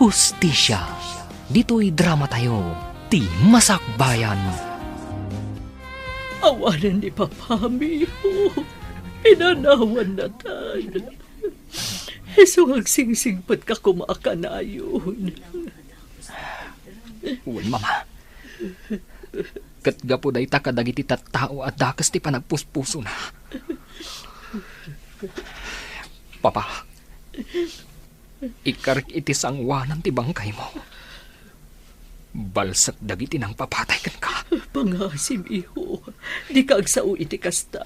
hustisya. Dito'y drama tayo, ti Masakbayan. Awanan ni Papa, amigo. Inanawan na tayo. So agsingsingpat ka kumakanayon. Uy, mama. Katgapo day ta kadagiti tattao at dakas ti panagpuspuso na. Papa, ikarik iti sangwanan ti bangkay mo. Balsat dagiti nang papatay kan ka. Pangasim, iho. Di ka agsao iti kasta.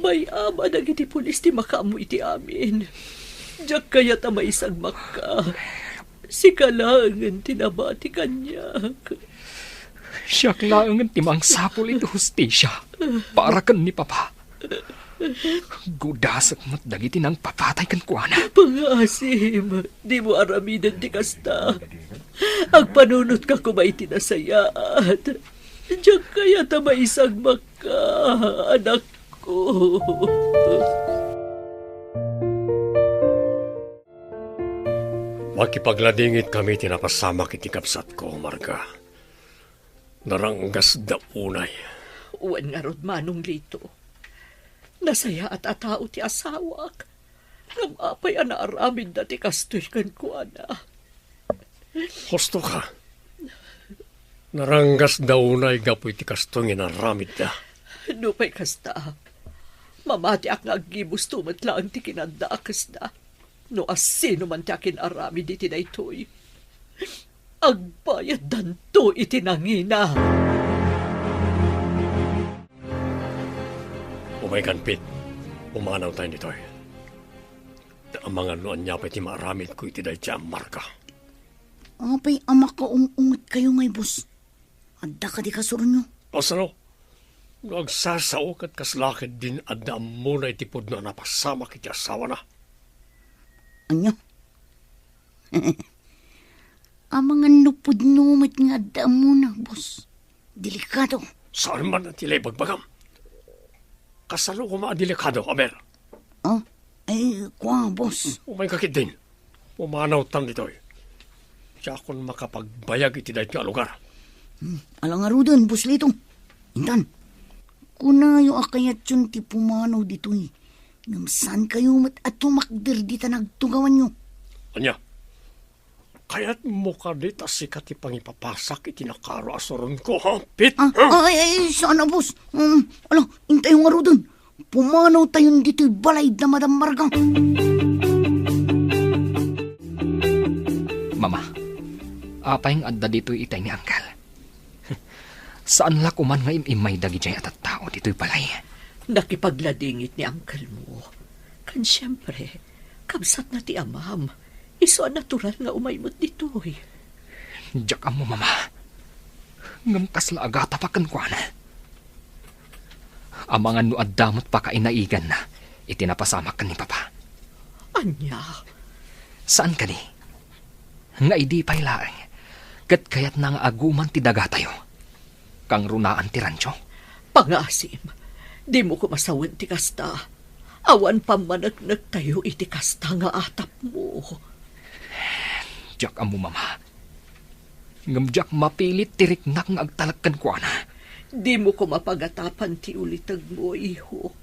May ama dagiti pulis ti makamu iti amin. Diyak kaya ta maisang maka. Si kalangan tinabati kanyak. Siyak laangan timang sapul iti hustisya. Para kan ni Papa. Gudasak mo't dagiti nang papatay kan kuana. Pangasim, di mo aramidan ti kasta. Ang panunot ka kumay tinasayaat. Diyak kaya ta maisang maka, anak ko. Makipagladingit kami tinapasama kiti kapsat ko, Marga. Naranggas da unay. Uwan nga rod manong lito. Nasaya at atao ti asawak. Namapay ana aramid na ti kastoy kan kuana. Husto ka. Naranggas da unay gapoy ti kastoy inaramid da. Nupay kasta. Mamati ak nga agibus tumat lang ti kinandaakas na. No asino man ti akin aramid iti na ito'y. Agbayad danto iti nangina. Umay kanpit. Umanaw tayo nito'y. Ang mga noon niya pa iti maaramid ko iti dahi siya, Marga. Apay ama ka ungat kayo ngay, boss. Adda ka di kasuro nyo. Pasano? Nagsasao kat kaslakid din adda mo na itipod na napasama kiti asawa na. Anyo? Ang mga nupod-numit nga adda mo na, boss. Delikado. Saan man ang tilay bagbagam? Kasalo ko delikado, Aber. Oh, ay, kwa, boss. Umay kakit din. Umanaw tan dito'y. Siya akong makapagbayag iti dahi nga lugar. Alang arudan, boss Lito. Intan, kunayo akayat yun ti pumanaw dito'y. Ngamsan kayo mat at tumakdir di ta nagtugawan nyo. Anya, kaya't mo ka dita sikat ipangipapasak itinakaro asoron ko, ha? Pit? Ay, sana, boss. Alang, intay yung arudan. Pumanaw tayon dito'y balay na Madam Marga. Mama, apay ang adda dito'y itay ni Angkal. Saan la kuman nga imay dagi dyan at tao dito'y balay? Nakipagladingit ni angkal mo. Kan siyempre, kabsat na ti amam. Iso natural nga umaymot dito'y. Diyak mo, mama. Ngamkas la agata pa kan kuana. Amangan no addamot pa kainaigan na. Itinapasamak kan ni Papa. Anya? Saan ka ni? Nga idi pa'y laeng. Kat kayat nang aguman ti daga tayo. Kang runaan ti rancho. Pangasim, di mo ko masawan ti kasta. Awan pa managnak tayo iti kasta nga atap mo. Diyak mo, mama. Ngamdiyak mapilit tirik na nga agtalagkan ko na. Di mo ko mapagatapan ti ulitag mo, iho.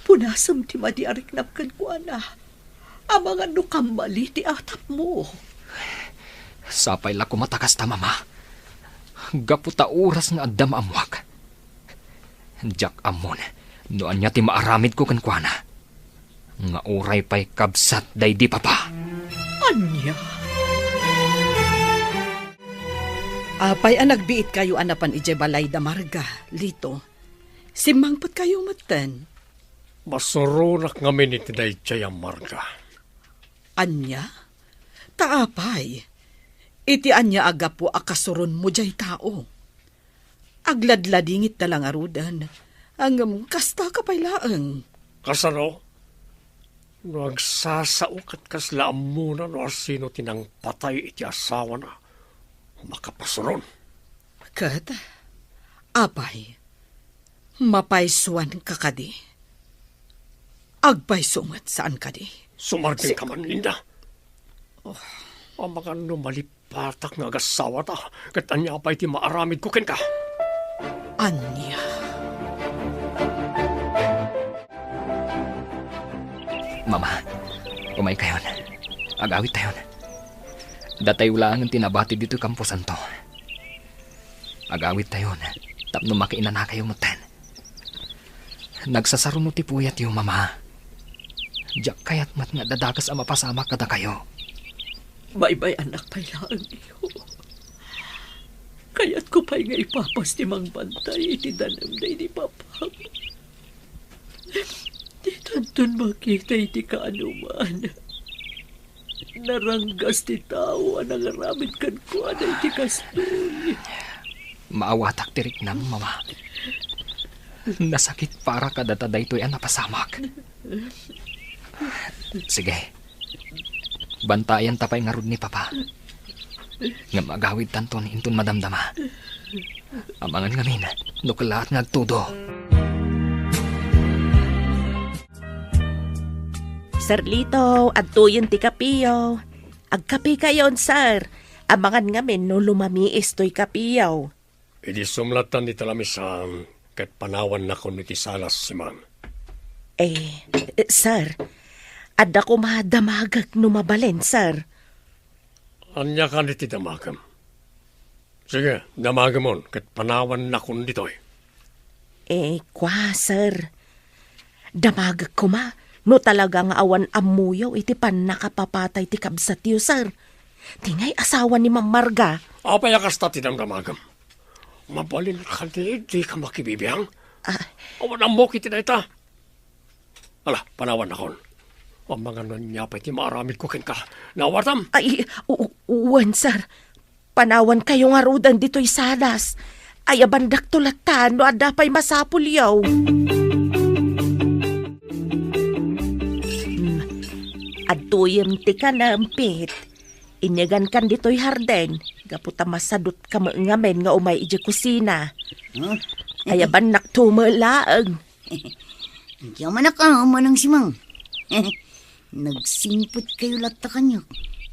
Punasam ti madiariknap kan ko na. Amangan no kambali ti atap mo. Sapay la kumatakas ta, mama. Gaputa oras nga addam amwak. Diyak amon, noan niya ti maaramid ko kan kuana. Nga uray pa'y kabsat day di Papa. Anya? Apay ang nagbiit kayo anapan ije balay da Marga, Lito. Simangpat kayo matan. Masurunak ngamin iti dahi siya, Marga. Anya? Taapay. Iti anya aga po akasuron mo jay tao. Agladladingit na lang arudan. Ang kasta ka pa'y laang. Kasano? Nagsasaukat kaslaan muna no sino tinang patay iti asawa na. Makapasuron. Kat, apay, mapaysuan ka kadi. Agpaysungat saan kadi. Sumarding ka man, Linda. Ang mga numalipatak nga agasawa ta, kat anya pa iti maaramid ko ken ka. Anya. Mama, umay kayon. Agawit tayon. Datay ulang ang tinabati dito kampusan to. Agawit tayon. Tapno makiinan na kayo mutan. Nagsasarunod ti puyat yung mama. Diyak kayat mat nga dadagas ang mapasama kada kayo. Bye-bye anak pa'y lang iho. Kaya't ko pa'y nga ipapas ni Mang Bantay iti danam na ini papam. Di tantun makita iti kaanuman. Naranggas ti tao ang nangaramid kan ko na iti kastoy. Maawatak tirik nang mama. Nasakit para kada daytoy ang napasamak. Sige. Bantayan tapay nga rod ni Papa. Nga magawid tanton intun madamdama. Amangan ngamin, nukalaat ngagtudo. Sir Lito, adtuyon ti kapiyaw. Agkapi kayon, sir. Amangan ngamin no lumamiis to'y kapiyaw. Idi sumlatan ni talamisan, kat panawan na ko ni Tisalas si Mang. Sir, adda ko madamagag numabalen, sir. Anya ka ni ti damagam. Sige, damagamon, kat panawan na ko ditoy. Kwa, sir. Damagag ko ma, no talagang awan amuyaw iti pan nakapapatay ti kabsatiyo, sir. Tingay asawa ni Ma'am Marga. Apay akasta ti damagam. Mabalin ka di ka makibibiyang. Awan ang moki ti na ita. Ala, panawan na kon. Ang mga nanyapay ti maaramid ko ken ka. Nawatam. Uwan, sir. Panawan kayo nga rudan dito'y sadas. Ay abandak tulatan no adapay masapul yaw. Adtuyem ti ka nampit. Inyagan kan dito'y harden. Gaputa masadot ka ngamen nga umay iji kusina. Ay abandak tumalaang. Yaman na ka, manang simang. Nagsimpot kayo lata kanya.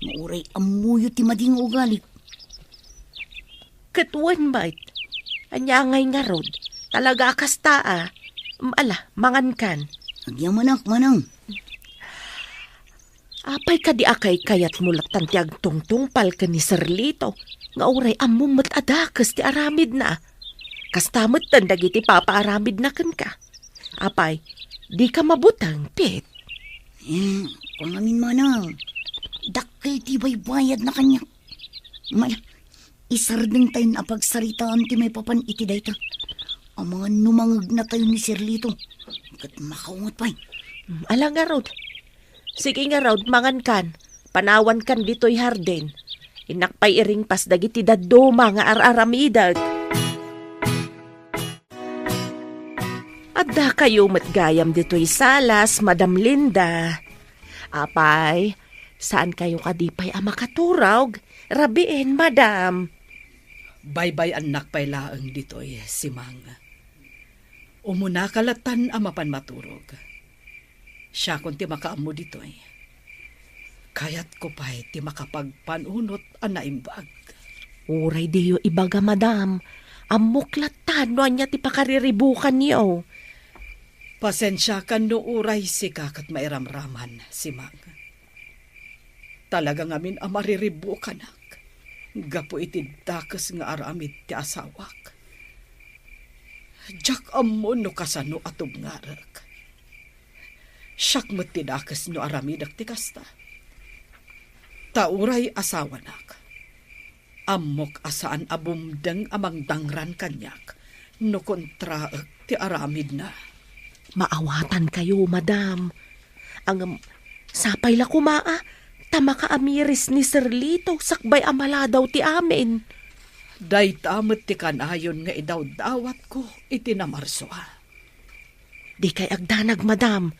Mauray amuyo ti mading ugali. Katuan bait. Anya ngay nga rod. Talaga kastaa. Ala, mangan kan. Agyaman manang. Apay ka di akay kayat mulatan ti agtungtungpal ka ni Sir Lito. Nga uray amumot adakas ti aramid na. Kastamot tan dagiti papaaramid na kan ka. Apay, di ka mabutang, Pit. Pangamin manang. Dakkel ti baybayad na kanya. Maya, isardeng tayo na pagsaritaan ti may papan iti dayta. Ang mga numangag na tayo ni Sir Lito. Kat makaungot pa. Ala nga rod. Sige nga rod, mangan kan. Panawan kan dito'y harden. Inakpay iring pas dagiti daduma nga araramidag. Adda kayo matgayam dito'y salas, Madam Linda. Apay, saan kayo kadipay makaturog? Rabiin, Madam. Bye-bye anak pa'y laang dito'y si Mang. Umuna kalatan amapan maturog. Siya kung ti makaamo dito'y. Kayat ko pa'y ti makapagpanunot ang naimbag. Uray diyo ibaga, Madam. Amuklatan no anya ti pakariribukan niyo. Pasensya ka no uray si kakat mairamraman si Mang. Talaga ngamin ang mariribukan ak. Gapo iti dakas nga aramid ti asawak. Jak amon no kasano atong ngarak. Siyak mo't ti dakas no aramid ak ti kasta. Tauray asawa nak. Amok asaan abumdeng amang dangran kanyak. No kontraak ti aramid na. Maawatan kayo, Madam. Ang sapay la kumaa, tama ka amiris ni Sir Lito, sakbay amala daw ti amin. Day tamot ti kanayon nga idaw-dawat ko itinamarsoa. Di kay agdanag, Madam.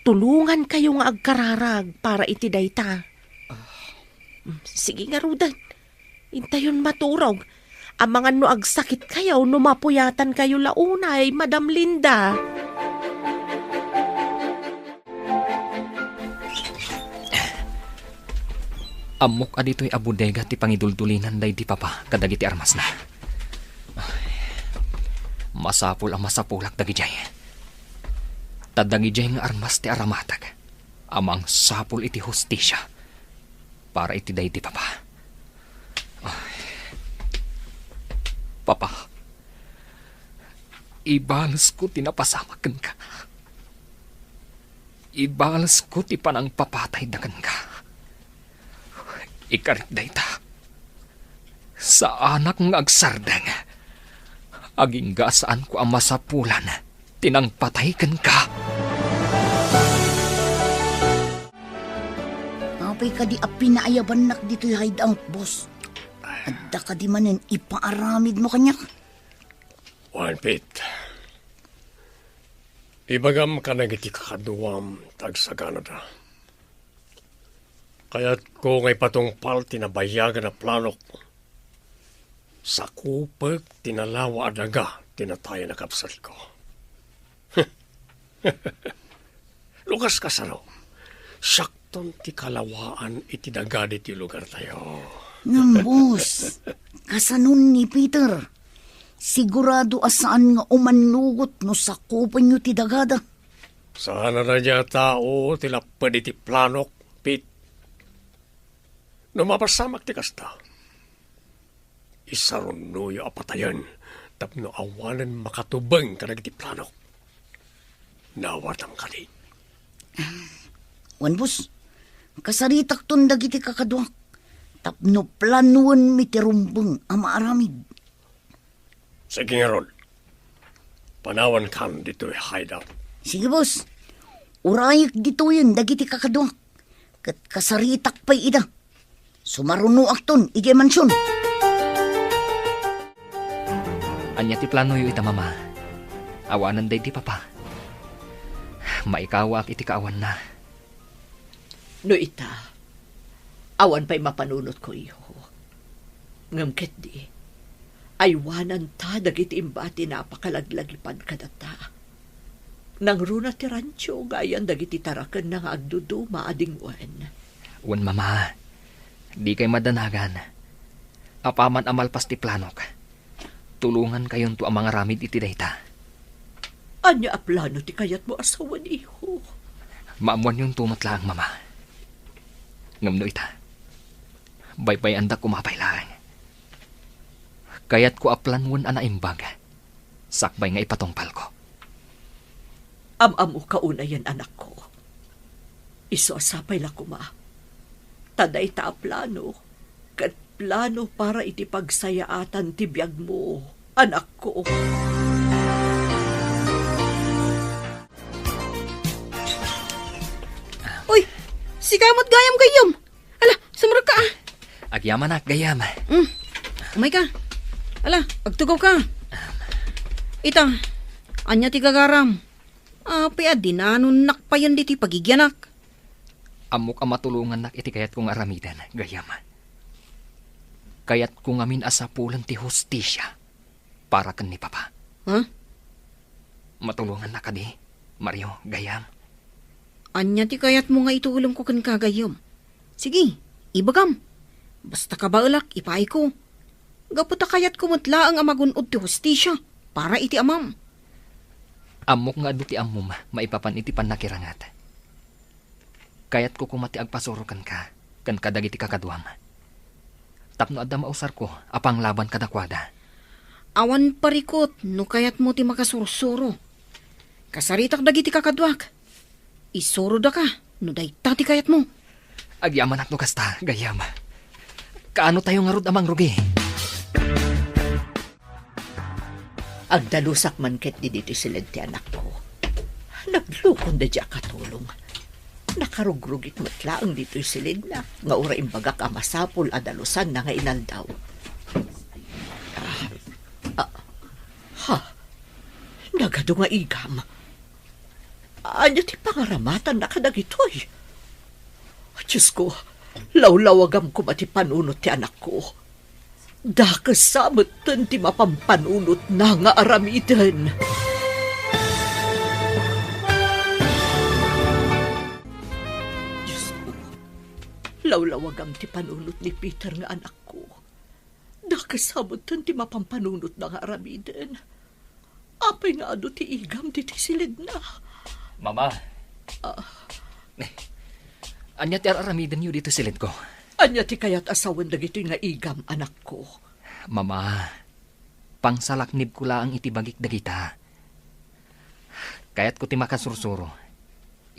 Tulungan kayo nga agkararag para iti dayta. Sige nga, Rudan. Intayon maturog. Ang mga no agsakit kayo, numapuyatan kayo launay, Madam Linda. Amok adito'y abudega ti pangiduldulinan day di papa kadagiti armas na. Masapul ang masapulak dagijay. Tadagijay nga armas ti aramatag. Amang sapul iti hustisya. Para iti day di papa. Papa, ibalas ko tinapasamakan ka. Ibalas ko ti panang papatay dagan ka. Ikarit dayta. Sa anak ng agsardang, aging gasaan ko ang masapulan, tinang pataykan ka. Apay ka di apinaayaban nak dito'y haydang, boss. Adda ka di manin ipaaramid mo kanyak. Juan Pit, ibagam ka na iti kakaduam tag sa Canada. Kaya't ko ngay patungpal tinabayagan na planok. Sa kupag tinalawa adaga tinataya na kapsal ko. Lukas ka sano. Sakton ti kalawaan iti daga ti lugar tayo. Ngam, boss. Kasanon ni Peter. Sigurado asaan nga umanugot no sakupan nyo ti dagada. Sana na niya tao tilapad iti planok, Pit. No mapasamak ti kasta. Isaron nuyo apatayan tapno awanan makatubang ka iti planok. Nawatam ka di. Wan, boss. Kasaritak ton dagiti kakaduak. Tapno planuan mi ti rumbang ang maaramid. Sige nga ron. Panawan kan dito'y hideout. Sige, boss. Urayak dito yun, dagiti kakaduak. Kat kasaritak pa'y ida. Sumaruno akton, ije mansyon. Anya ti plano yu ita mama. Awanan day di papa. Maikawa ak iti kaawan na. No ita, awan pa'y mapanunot ko iyo. Ngamket di, aywanan ta dagiti imbati napakalaglagipan kadata. Nang runa ti rancho, gayan dagiti tarakan ng agdudu maadingwan. Wan mama, di kay madanagan. Apaman amalpas ti planok. Tulungan kayon to ang mga ramid iti dayta. Anya a plano ti kayat mo asawan iho. Maamuan yung tumatlaang mama. Ngamno ita. Baybay anda kumapailaan. Kayat ko aplanwan ana imbag. Sakbay nga ipatongpal ko. Am-amu kauna yan anak ko. Iso asapay la kuma. Taday ta a plano. Kat plano para iti pagsayaatan ti biyag mo, anak ko. Uy, si kamot gayam-gayam. Ala, sumurag ka. Agyaman ak, gayam. Umay ka. Ala, agtugaw ka. Ita, anya ti gagaram. Api dinanon nakpayan diti pagigyanak. Amok ang matulungan nak iti kayat kong aramidan, gayam. Kayat kong amin asapulan ti hustisya para kan ni papa. Huh? Matulungan na ka di, Mario, gayam. Anya ti kayat mo nga itulong ko kan kagayom. Sige, ibagam. Basta ka baulak, ipay ko. Gaputa kayat kumutla ang amagunod ti hustisya para iti amam. Amok nga adu ti amum, maipapan iti panakirangat. Kayat ko kumati agpasurukan ka, kan kadagiti kakaduam. Tapno adda mausar ko, apang laban kadakwada. Awan parikot, no kayat mo ti makasursuro. Kasaritak dagiti kakadwak. Isuro da ka, no dayta ti kayat mo. Agyaman ak no kasta, gayam. Kaano tayo nga rod amang rugi? Agdalusak man ket di dito silid ti anak ko. Naglukon da dya katulong. Nakarugrugit matlaang dito'y silid na. Nga ura imbagak amasapol adalusan na nga inaldaw. Nagado nga igam. Anya ti pangaramatan na kadagitoy. Diyos ko, lawlawagam ko mati panunot ti anak ko. Dakasamot ti mapampanunot na nga aramidan. Lawlawagam ti panunot ni Peter nga anak ko. Dakasabot ti mapampanunot na nga aramiden. Apay nga ado ti igam ti silid na. Mama. Anya ti aramiden yu dito silid ko. Anya ti kayat asawan dagito nga igam anak ko. Mama, pangsalaknib ko lang itibagik dagita. Kayat ko ti makasursuro.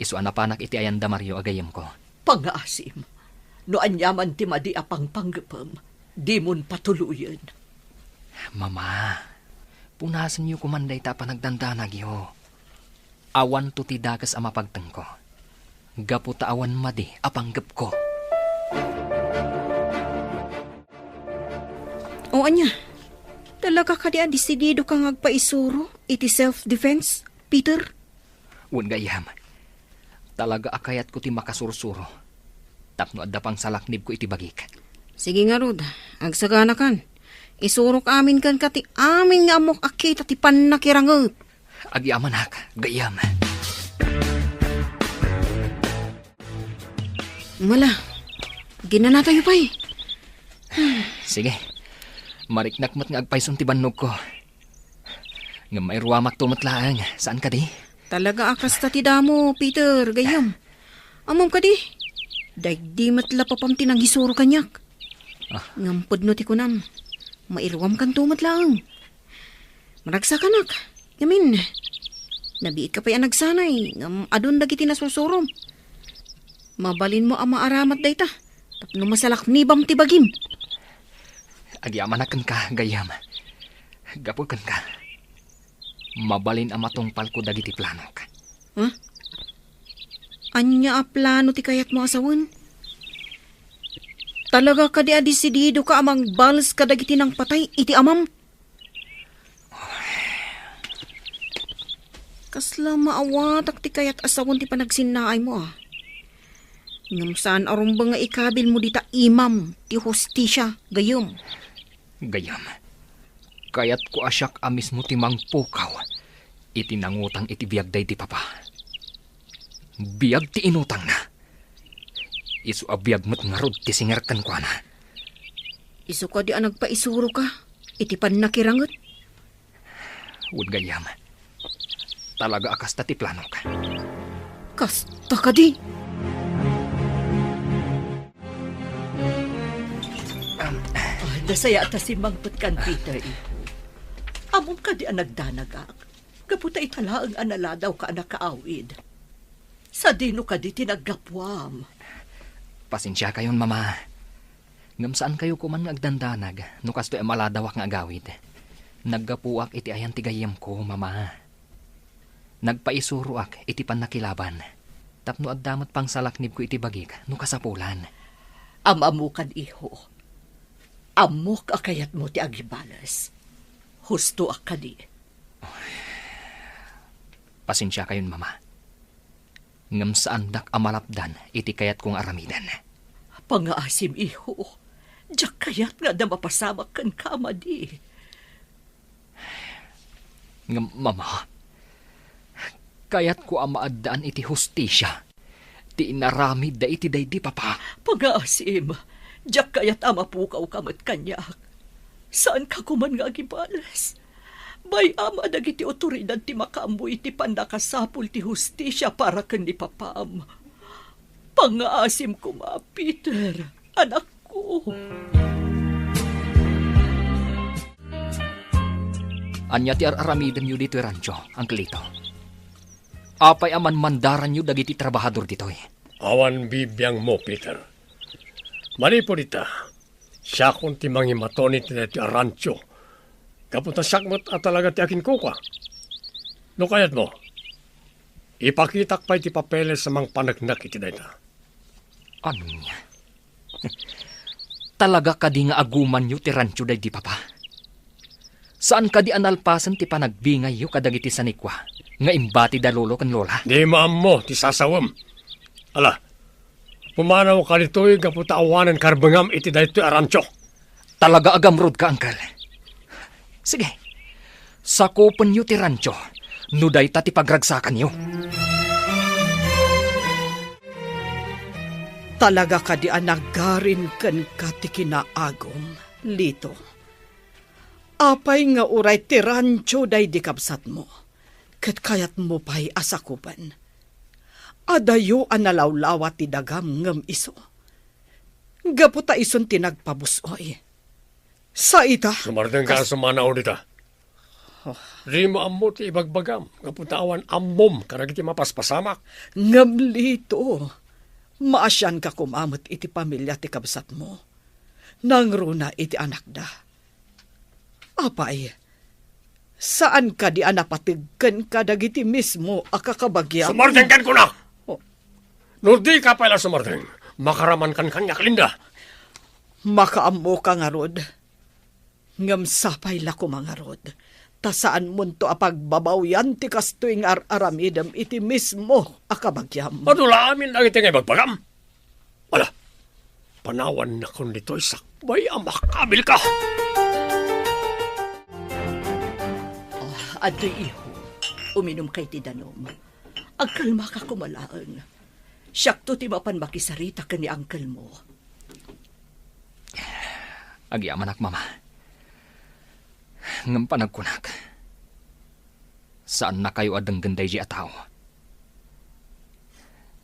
Isuan na panak iti ayan da Mario agayem ko. Pangaasim, no anyaman ti madi apang panggapam, di mon patuluyan. Mama, punasan niyo kumanday ta panagdandanag yo. Awan to ti dagas ama pagteng ko. Gaputa awan madi apanggap ko. O anya, talaga ka diyan disidido kang agpaisuro iti self-defense, Peter? Un gayam. Talaga akayat ko ti makasursuro. Tapno adda pang salaknib ko iti bagik. Sige nga, Rod. Agsagana kan. Isurok amin kan kati amin nga amok akita ti panakirangot. Agyaman hak, gayam. Mala, ginana tayo pa eh. Sige. Mariknakmat nga agpayson ti bannog ko. Nga may ruwamak tumatlaang. Saan ka di? Talaga akas ta ti damo, Peter, gayam. Amom ka di. Daig di matla papam tinang gisuro kanyak. Ngampod no ti kunam. Mairwam kan tumatlaang. Maragsa ka nak. Yamin. Nabiit ka pa yan nagsanay. Ngam adun dagiti nasusurom. Mabalin mo ang maaramat dayta. Tapno masalak nibam ti bagim. Agyamanakan ka, gayam. Gapukan ka. Mabalin ang matungpal ko dagiti planok. Huh? Anya a plano ti kayat mo asawan? Talaga ka di adisidido ka amang balas ka dagiti ng patay iti amam? Kasla maawatak ti kayat asawan ti panagsinaay mo ah. Ngam saan aron ba nga ikabil mo dita imam ti hostisya gayom? Gayam. Kayat ko asyak amis mo timang pukaw. Itinangutang iti biyag day ti papa. Biyag ti inutang na. Isu a biyag mo't nga rod ti singerkan kwa na. Isu ka di nagpaisuro ka. Iti pan nakirangot. Wud gayam. Talaga akas ta ti plano ka. Kasta ka di. Dasaya ata si Mangput kan Peter iho. Amom ka di nagdanagak. Kaputa itala ang anala daw ka nakaawid. Sa dino ka di tinaggapwam. Pasensya kayon, mama. Ngam saan kayo kuman nga agdandanag, no kasto e maladawak nga agawid. Naggapuak iti ayan tigayem ko, mama. Nagpaisuruak iti panakilaban. Tapno addamat pang salaknib ko iti bagik, no kasapulan. Amamukan iho. Amok akayat mo ti agibalas. Husto akadi. Pasensya kayon, mama. Ngam saan dak amalapdan iti kayat kong aramidan. Pangaasim iho. Diyak kayat nga na mapasamak kan kamadi. Ngam, mama. Kayat ko amaadaan iti hustisya. Ti inaramid da iti day di papa. Pangaasim. Diyak kayat amapukaw kamat kanyak. Saan ka kuman nga agibalas? Bay ama dagiti otoridad ti makaambo iti pandakasapul ti hustisya para ken ni papam. Pangaasim ko ma, Peter, anak ko. Anya ti aramiden yu dito rancho, Angelito. Apay aman mandaran yu dagiti trabahador ditoy. Awan bibiyang mo, Peter. Manipo dita, siya kung ti mangimatonit na ti arancho. Kapunta sakmat at talaga ti akin kuka. No kayat mo, ipakitak pa iti papeles sa mga panagnak iti dayta. Ano niya? Talaga ka di nga aguman yu ti rancho day di papa? Saan ka di analpasan ti panagbingay yu kadagiti sanikwa? Nga imbati da lolo kan lola? Di maam mo ti sasawam. Ala, pumanaw ka nito'y kapunta awanan karbangam iti dayto arancho. Talaga agamrod ka, angkal. Sige, sakupan yu ti rancho, nuday ta ti pagragsakan yu. Talaga ka di anagarin kan ka ti kinaagom, Lito. Apay nga uray ti rancho day di kabsat mo. Ket kayat mo pa'y asakupan. Adayo analawlawa ti dagam ngem iso. Gaputa ison tinagpabusoy. Sa ita. Sumardeng ka sa manaw dita. Di mo ammo ti ibagbagam. Kapuntawan ammom karag iti mapaspasamak. Ngem Lito. Maasyan ka kumamot iti pamilya ti kabsat mo. Nangruna iti anak da. Apay, saan ka di anapatigkan ka dagiti mismo akakabagyam? Sumardeng kan ko na! Oh. No di ka pala sumardeng, makaraman kan kanyak linda. Makaammo ka nga rod. Ngam sapay la ko mga rod. Ta saan munto apagbabawyan ti kastuing aramidam iti mismo akabagyam. Madula amin ang iti ngay bagbagam. Wala, panawan na kung dito'y sakbay ang makabil ka. Adoy iho, uminom kay ti danom. Agkalma ka kumalaan. Siyak to ti mapan makisarita ka ni angkel mo. Agyaman ak, mama. Ngam panagkunak. Saan na kayo adang ganday di ataw?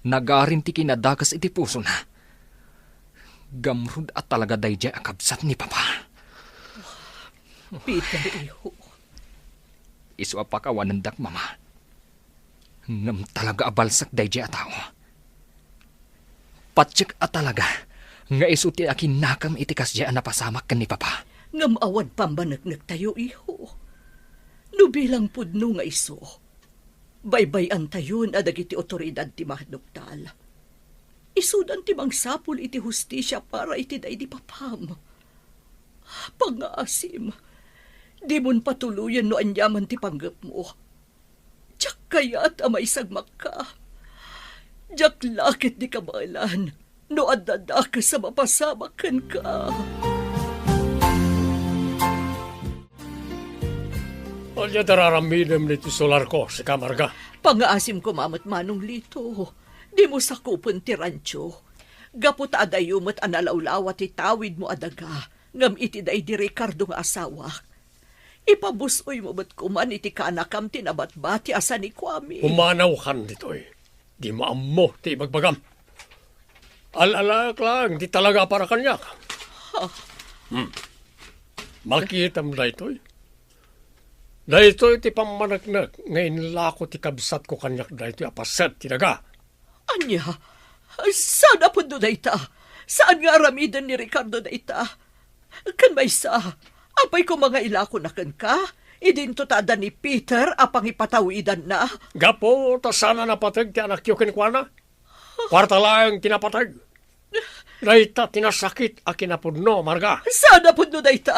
Nagarin ti kinadakas iti puso na. Gamrud at talaga day di akabsat ni papa. Peter, iho. Isu apakawanandak, mama. Ngam talaga abalsak day di ataw. Patsik at talaga. Nga isu ti akin nakam itikas di napasamak kan ni papa. Ngam awan pambanagnak tayo, iho. Nubilang pudno nga iso. Baybayan tayon adag iti otoridad ti mahdoktal. Isudan ti mangsapul iti hustisya para iti day di papam. Pangaasim, di mon patuluyan no anyaman ti panggap mo. Diyak kaya't amay sagmak ka. Diyak lakit di kabalan no adada ka sa mapasamakan ka. Alya dararamidem niti solar ko si Kamarga. Pangaasim ko mamat manong Lito. Di mo sakupon ti rancho. Gapot adayumot analawlawa ti tawid mo adaga. Ngam iti day di Ricardo nga asawa. Ipabusoy mo ba't kuman iti kaanakam tinabatbati asa ni Kwame. Umanaw kan dito'y. Di maammo ti ibagbagam. Alalak lang, di talaga para kanyak. Makita mo na ito'y. Dahito iti pamanagnak, ngayon lako ti kabsat ko kanyak dahito apaset tinaga. Anya, saan na po doon na ita? Saan nga aramidan ni Ricardo na ita? Kan may sa, apay ko mga ilako na kan ka, idinto tada ni Peter apang ipatawidan na. Gapo, ta sana napatag ti anak yu kinikwana. Kwarta lang tinapatag. Dahita tinasakit a kinapudno, Marga. Saan na po doon na ita?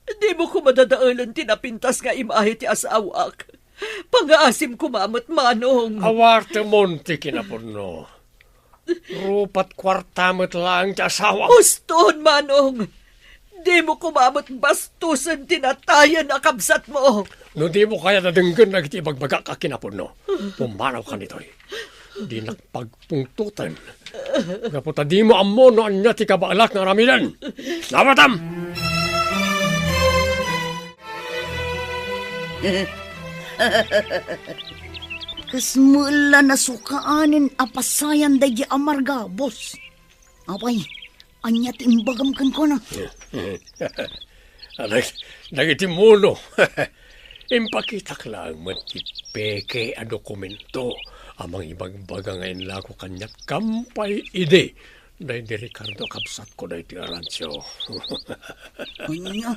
Di mo ko madadaalan tinapintas nga imahe ti asawak. Pangaasim kumamot manong. Awarte monti kinapudno. Rupat kwartamot lang ti asawak. Uston manong. Di mo kumamot bastusan tinatayan na kabsat mo. No di mo kaya nadenggan na iti bagbaga ka kinapudno. Pumanaw ka nito'y. Di nakpagpungtutan. Kaputa di mo ammo no anya ti kabaalak nga ramidan. Nabatam! Kasmula na sukaanin apasayan day Amarga, boss. Apay, anya timbagam kan ko na. Nagitimuno. Impakita lang matipeke a dokumento. Amang ibagbaga ngayon lako kanyat kampay ide. Dahil di Ricardo kapsat ko dahil ti Arancio. Anya?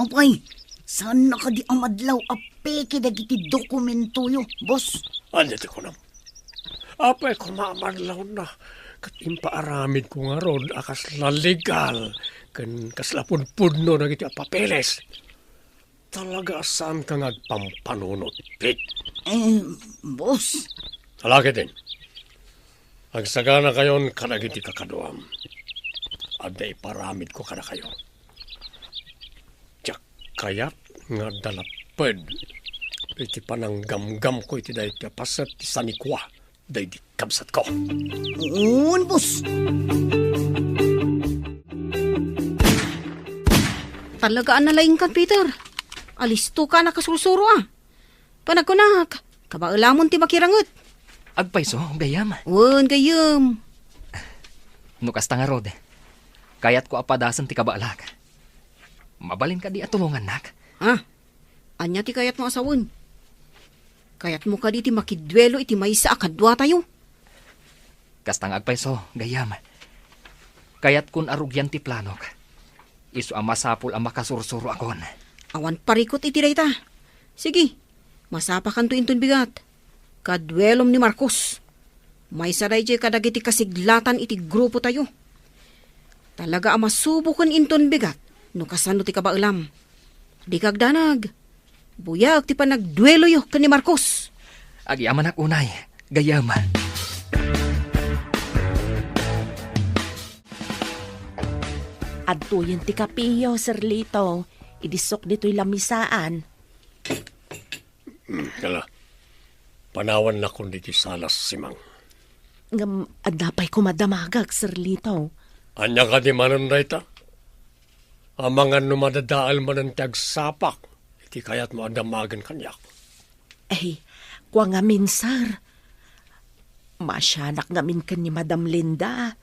Apay, saan na ka di amadlaw apeke dagiti dokumento yo, boss? Anyati ko nam. Apay ko maamadlaw na. Kat impaaramid ko nga ron akas legal. Kan kaslapun-pudno na giti papeles. Talaga saan ka ngagpampanunot, Pit? Boss. Talaki din. Agsagana kayon kanagiti kakaduam. Aday paramid ko kada kayo. Tiyak kayat nga dalaped. Iti panang gamgam ko iti dahi ti pasat ti sanikwa. day di kabsat ko. Un, boss. Talagaan na laing ka, Peter. Alisto ka nakasusuro Panagkunak, kabailamon ti makirangot. Agpayso, gayam. Wan gayam. Nukas nga rod. Kayat ko apadasan ti kabaalag. Mabalin ka di atulungan, nak. Anya ti kayat mo asawon. Kayat mo ka di ti makidwelo iti maysa akadwa tayo. Kastang agpayso, gayam. Kayat kun arugyan ti planok. Isu amasapul ang makasursuro akon. Awan parikot iti dayta. Sige, masapakan to inton bigat. Kadwelom ni Marcos. May saray jay kadagiti kasiglatan iti grupo tayo. Talaga amasubukan inton bigat. No kasano ti kabailam. Di kagdanag. Buyag ti panagduelo yo kan ni Marcos. Agyaman ak unay, gayam. Adto yung ti kapiyo, Sir Lito. Idisok dito'y lamisaan. Kala, panawan na kundi ti salas simang. Ngam, adapay ko madamagag, Sir Lito. Anya ka di manon rayta? Amangan numadadaal man ang tagsapak. Iti kayat mo adamagan kanyak. Kwa ngamin, Sir. Masyanak ngamin kan ni Madam Linda.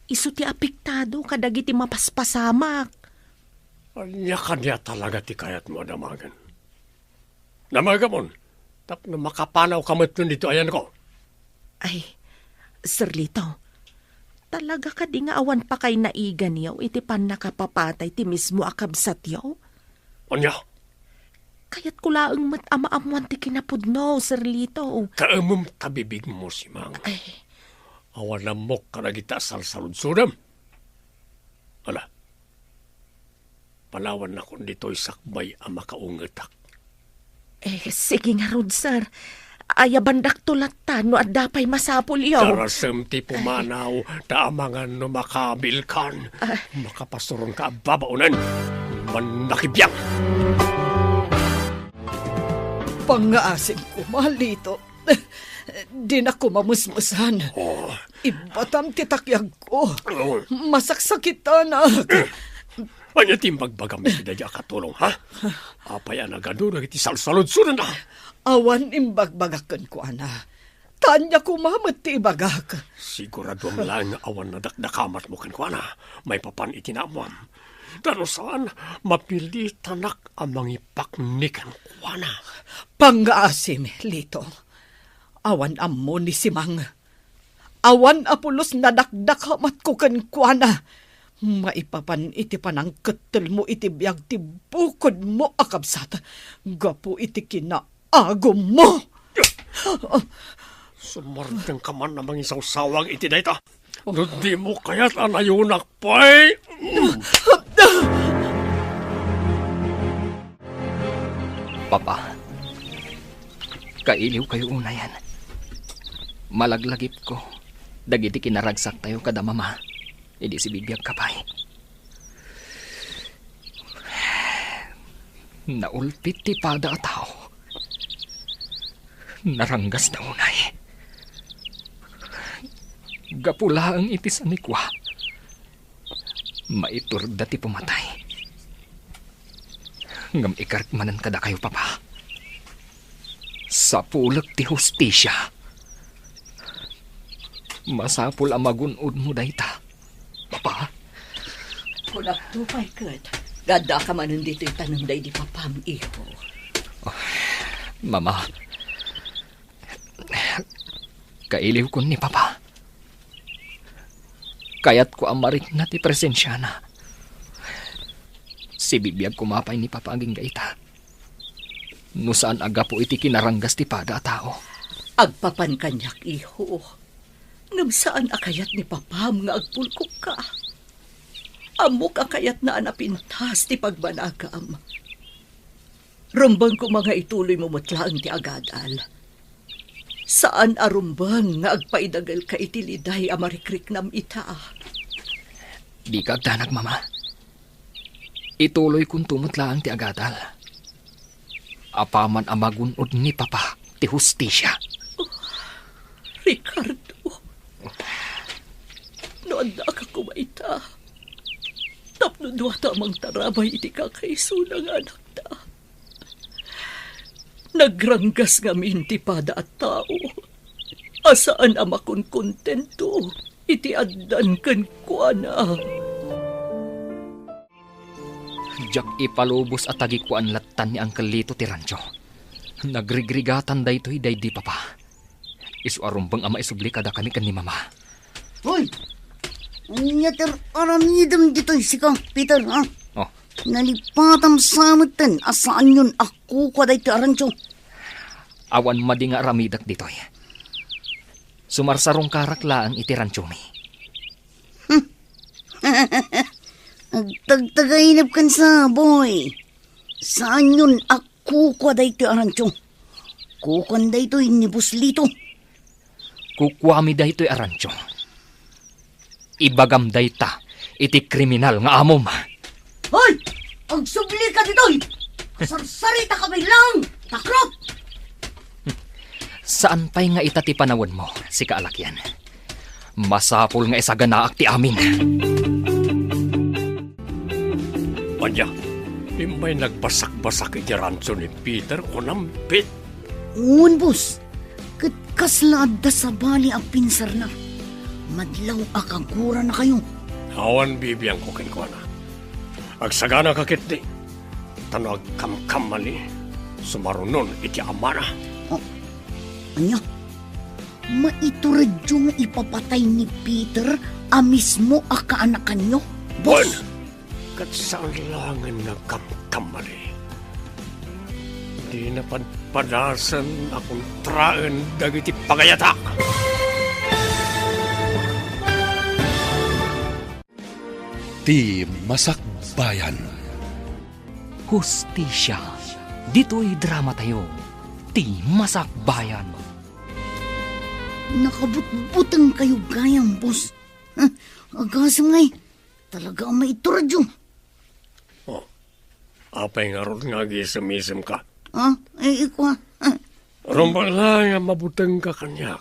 Isu ti apektado kadagiti mapaspasamak. Anya ka niya talaga ti kayat mo adamagan. Namagamon, tapno makapanaw kamot nun dito ayan ko. Sir Lito, talaga ka di nga awan pa kay naigan yaw iti pan nakapapatay ti mismo akabsat yaw? Anya? Kayat ko laang mat-amaamuan ti kinapudno, Sir Lito. Kaamom tabibig mo si Mang. Awan na mok ka nagita salsalud-sudam. Ala, panawan na kung dito'y sakbay ang makaungetak. Sige nga rod, Sir. Ayabandak tulatan no adapay masapul yaw. Darasem ti pumanaw, taamangan no makabilkan. Makapasurong ka babaunan. Manakibiyang. Pangaasim ko, Malito. Di na ko mamusmusan. Ibatam titakyag ko. Masaksakitan na. Anya timbagbaga mi kidaya katulong, ha? Apaya na ganun, iti salsalod-sunan na. Awan imbagbagakan ko, ana. Tanya ko mamat ti ibagak. Sigurado ang lang awan na dakdakamat mo kan ko, ana. May papan itinamuam. Pero saan, mapili tanak ang mangipaknikan ko, ana. Pangaasim, Lito. Awan ammo ni Simang. Awan apulos na dakdakamat ko kan ko, ana. Maipapan iti panang ketel mo iti biyag ti bukod mo akabsat. Gapo iti kinaagom mo. Sumardang ka man namang isaw-sawang iti na ito. Di mo kaya't anayunak pa'y. Papa, kailiw kayo unayan. Malaglagip ko. Dagiti kinaragsak tayo kada mama. Hindi si bibiyag kapay. Naulpit ti pada a tao. Naranggas na unay. Gapula ang itis anikwa. Maiturda ti pumatay. Ngam ikarkmanan kada kayo, Papa. Sa pulag ti hustisya. Masapul ang magunod mo dayta. Papa? Kulak tupay, Kurt. Gada ka man dito itanong day di papam, iho. Mama, kailiw ko ni Papa. Kayat ko amarik na ti presensya na. Si bibiyag kumapay ni Papa aging gaita. No saan aga po iti kinaranggas ti pada a tao. Agpapan kanyak, iho. Ngam saan akayat ni papam nga agpulkok ka? Amok akayat na anapintas ti pagbanagam. Rumbang ko mga ituloy mo mutlaang ti agadal. Saan arumbang nga agpaidagal ka itiliday amarikrik nam ita? Di ka agdanag, Mama. Ituloy kong tumutlaang ti agadal. Apaman amagunod ni Papa ti hustisya. Rika, no anak ako maita. Tapno duwata mang tarabay iti kakaiso ng anak ta. Nagranggas nga minti pada at tao. Asaan ama kon kontento, iti addan ken kuana. Jak ipalubos at tagikuan latan ni Uncle Lito ti rancho. Nagrigrigatan daytoy daydi papa. Isu arumbang ama isubli kada kami kan ni mama. Hoy! Nyater aramidam dito'y sika, Peter, ha? Oh, Nalipatam samutan, asaan yun ako kwa dahi ti arancho? awan madi nga ramidak ditoy. Sumarsarong karaklaan iti rancho mi. Agtagtagainap kan sa, boy. Saan yun ako kwa dahi ti arancho? Kukan dahi to'y ni Buslito. Kukwami daytoy arancho. Ibagam dayta iti kriminal nga amom. Hoy! Agsubli ka dito'y! Sarsarita ka may lang! Takrop! Saan pa'y nga itati panawon mo, si kaalakyan? Masapul nga isaganaak ti amin. Anya, imbay nagbasak-basak iti rancho ni Peter o nampit. Uwan, boss. Katkaslaad da sa bali ang pinsar na. Madlaw akagura na kayo. Awan bibiyang ko kinkwana. Agsagana kakit di. Tanong agkamkam mali. Sumarunon iti amana. Anya? Maituradyo nga ipapatay ni Peter a mismo a kaanakan nyo, Bon! boss? Kat saan langan nga kamkam mali. Di na padpadasan akong traan dagiti pagayatak. Ti Masakbayan. Hustisya. Dito'y drama tayo. Ti Masakbayan. Nakabutbutang kayo gayang, boss. Agasam ngay. Talaga ang maituradyo. Apay nga ron nga gisamisim ka. Ikwa. Rumbang lang nga mabutang ka kanyak.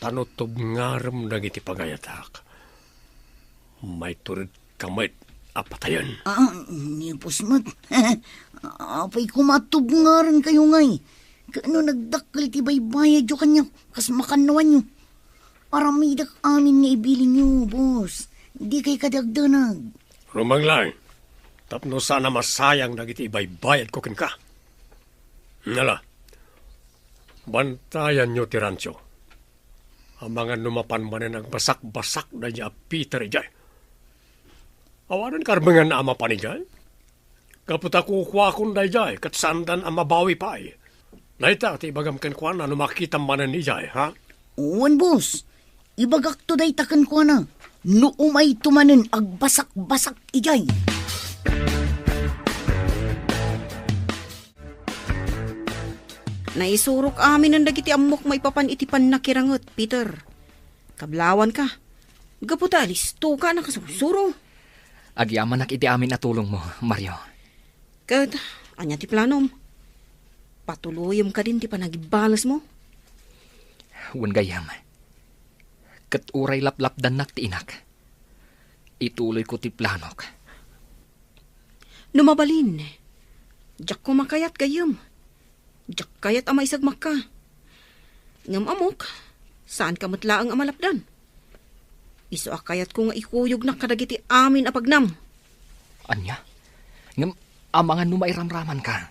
Tanutob ngaram dagiti pagayatak. May turid kamay apatayan. Ni boss mat. Apay kumatub nga rin kayo ngay. Kano nagdakkel ti baybayad yo kanya. Kas makanawan nyo. Aramidak amin nga ibilin nyo, boss. Hindi kay kadagdanag. Rumbang lang. Tapno sana masayang dagiti ibaybayad ko kin ka. Nala, bantayan nyo ti rancho. Ang mga numapan man na nagbasak-basak na niya Peter ijay. Awanan karbangan na ama pa ni jay. Kaputa kukuha kong na jay, kat sandan ang mabawi pa ay. Naita, ti ibagam kan na numakita manan ni jay, ha? Uwan, boss. Ibagak to day takan ko na. Nuumay tumanin agbasak-basak ijay. Naisurok amin ang dagiti amok may papanitipan na kirangot, Peter. Kablawan ka. Gaputa, listo ka na kasusuro. Agyaman nak iti amin na tulong mo, Mario. Kat, anya ti planom. Patuluyom ka din ti panagibalas mo. Wan gayam. Kat uray laplapdan nak ti inak. Ituloy ko ti planok. Numabalin. Diyak ko makayat gayam. Diyak kayat ama isagmak ka. Ngam amok, saan ka matlaang amalapdan? Iso akayat ko nga ikuyog na kadagiti amin apagnam. Anya? Ngam amangan numairamraman ka.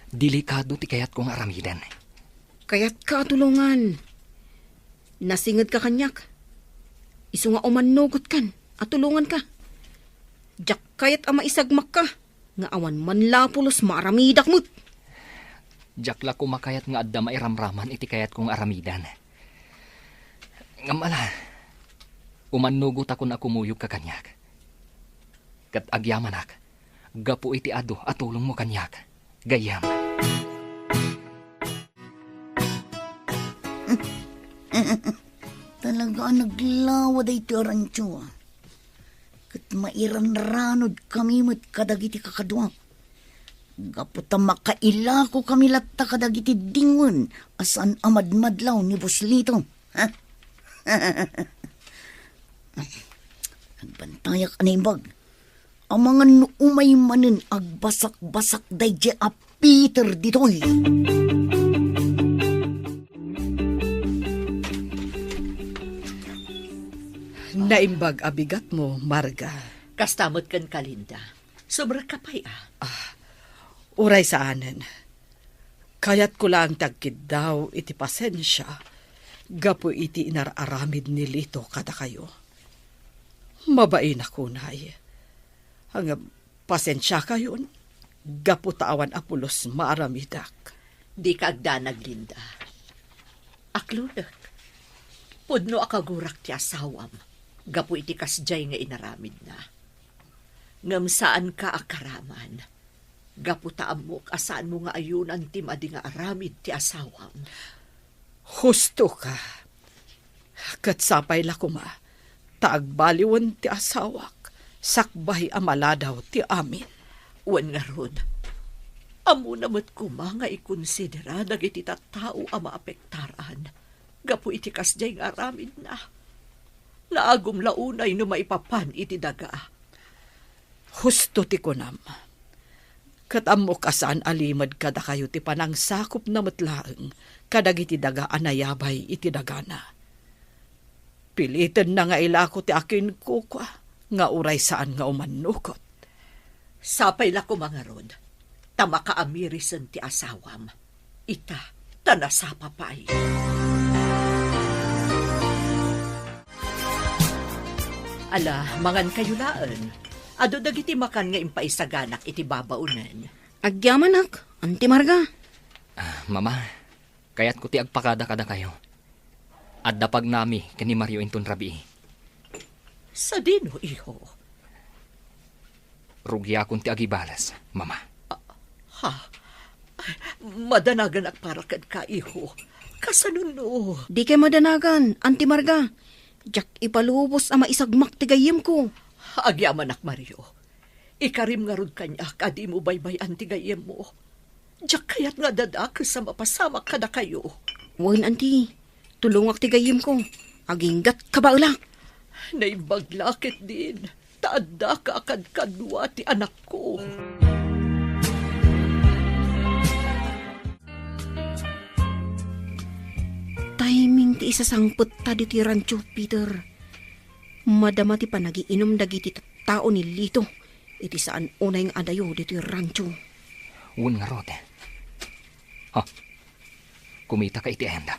Delikado ti kayat kong aramidan. Kayat ka tulungan. Nasingad ka kanyak. Iso nga umanugot kan at tulungan ka. Diyak kayat ama isagmak ka. Nga awan manlapulos maramidak mo't. Jakla kumakayat nga adda mairamraman iti kayat kong aramidan. Ngamala, umanugot ako na kumuyog ka kanyak. Kat agyamanak, gapu iti ado at tulong mo kanyak. Gayam. Talaga naglawad ay ti arancho. Kat mairanranod kami mo't kadagiti kakaduak. Gaputa makaila ko kami latta kadagiti dingon asan amadmadlaw ni Buslito. Nagbantayak animbag. Ang mga nuumay manen agbasak-basak dayje a Peter ditoy. Naimbag abigat mo, Marga. Kastamot kan kalinda. Sobra kapay Uray sa anen. Kaya't ko lang tagkid daw iti pasensya. Gapo iti inararamid ni Lito kada kayo. Mabain ako, nay. Hanggang pasensya kayo. Gapo tawan apulos maaramidak. Di ka agdanag, Linda. Aklunak. Pudno akagurak ti asawam. Gapo iti kasjay nga inaramid na. Ngam saan ka akaraman. Gapo taamok asaan mo nga ayunan ti madi nga aramid ti asawam. Husto ka. Katsapay lakuma. Taagbaliwan ti asawak. Sakbay amaladaw ti amin. Wan nga ron. Amo namat kuma nga ikonsidera dagiti tattao a maapektaran. Gapo iti kasjay nga aramid na. Naagum launay no maipapan iti daga. Husto ti kunam. Katamo kasaan alimad kada kayo ti panang sakop na matlaeng kadag iti daga anayabay iti dagana. Pilitan na nga ilako ti akin kukwa nga uray saan nga umanukot. Sapay lako mga rod. Tama ka amirisan ti asawam. Ita, tanasapa pa'y. Ala, mangan kayo laan. Ado dagiti makan nga impaisaganak iti babaunan. Agyamanak, Auntie Marga. Mama, kaya't ko ti agpakada-kada kayo. At dapag nami kani Mario inton rabi. Sa dino, iho? Rugya akong ti agibalas, mama. Ha? Madanagan ak para kad ka, iho. Kasanuno. Di kay madanagan, Auntie Marga. Jak ipalubos ang maisagmak ti gayem ko. Agyaman ak, Mario. Ikarim nga rod kanya, kadi mo baybayan ti gayem mo. Jak kayat nga dadak sa mapasama kada kayo. Wan, Auntie. Tulungak ti gayem ko. Aginggat ka ba ulang? Naibaglakit din. Taada ka akad-kadwa ti anak ko. Timing ti isasangput ta di ti rancho, Peter. Madama ti panagiinom dagiti tao ni Lito. Iti saan unay nga adayo di ti rancho. Un nga rod. Ha? Kumita ka iti enda.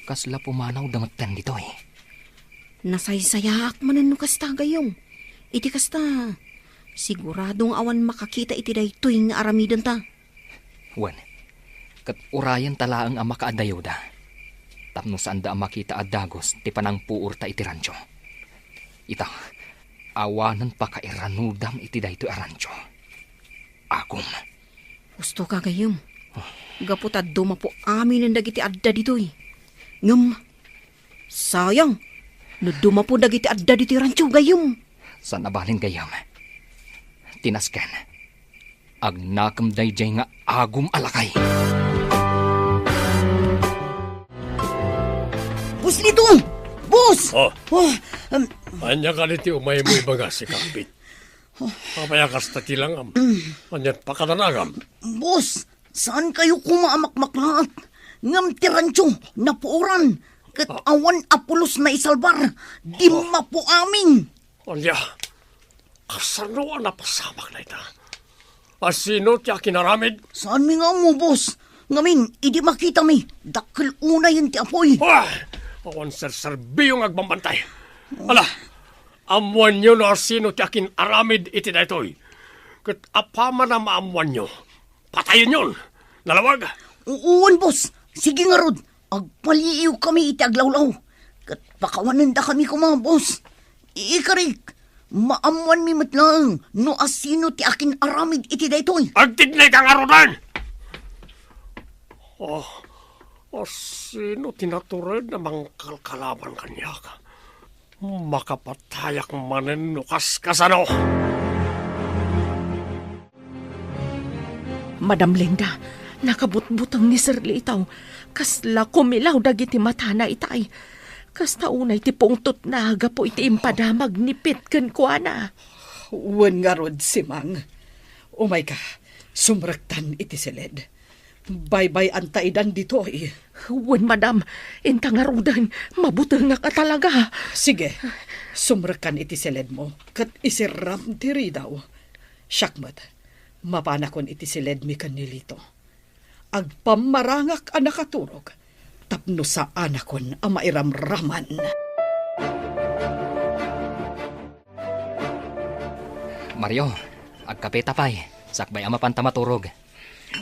Kasla pumanaw damatan dito eh. Nasaysayak manan no kasta gayong. Iti kasta. Siguradong awan makakita iti daytoy nga aramidan ta. Wan, kat urayan talaang ang makaadayo da. Tapno saan da ang makita adagos ti panang puur ta iti rancho. Ita, awanan pa ka iranudam iti daytoy rancho. Agum. Gusto ka gayong. Gaputad dumapo amin ang dagiti adda ditoy. Ngam, sayang. No dumapo dagiti adda diti rancho gayong. San abalin gayam? Tinasken. Agnakam dayjay nga agum alakay. Bus Lito! Bus! Oh, Oh, anya ka niti umay mo ibaga si Kapit. Papayakas ta tilang anyat pakadanagam. Boss, saan kayo kumaamakmaklat? Ngam ti rancho, napuuran. Kat awan apulos na isalbar. Di mapo amin. Anya, kasano na pasamak na ita? Asino ti akinaramid? Saan mi nga mo, boss? Ngamin, idi makita mi. Dakil una yun ti apoy. Awan serserbi yung agbambantay. Ala, amuan nyo na sino ti akin aramid iti daytoy. Kat apama na maamuan nyo. Patayin yun. Nalawag. Uwan, boss. Sige nga rod. Agpaliiw kami iti aglawlaw. Kat pakawanan da kami kuma, boss. Ikarik, maamuan mi matlang no asino ti akin aramid iti daytoy. Agtignay kang arudan! Sino tinatured na mangkalkalaban kanya ka? Makapatayak manen nukas kasano. Madam Linda, nakabutbutang ni Sir Litaw. Kasla kumilaw dagiti mata na itay. Kasta unay ti pungtot na gapo iti impadamag nipit ken kuana. Wen nga rod si Mang. Umay ka, sumrektan iti silid. Baybay antaidan dito eh. Wen madam, inta nga rudan, mabuteng nga ka talaga. Sige, sumrekan iti silid mo, kat isiram tiri daw. Syakmat, mapanakon iti silid mi kanilito. Agpamarangak ang nakaturog, tapno sa anakon ang mairamraman. Mario, agkapeta pa'y. Sakbay ama panta maturog.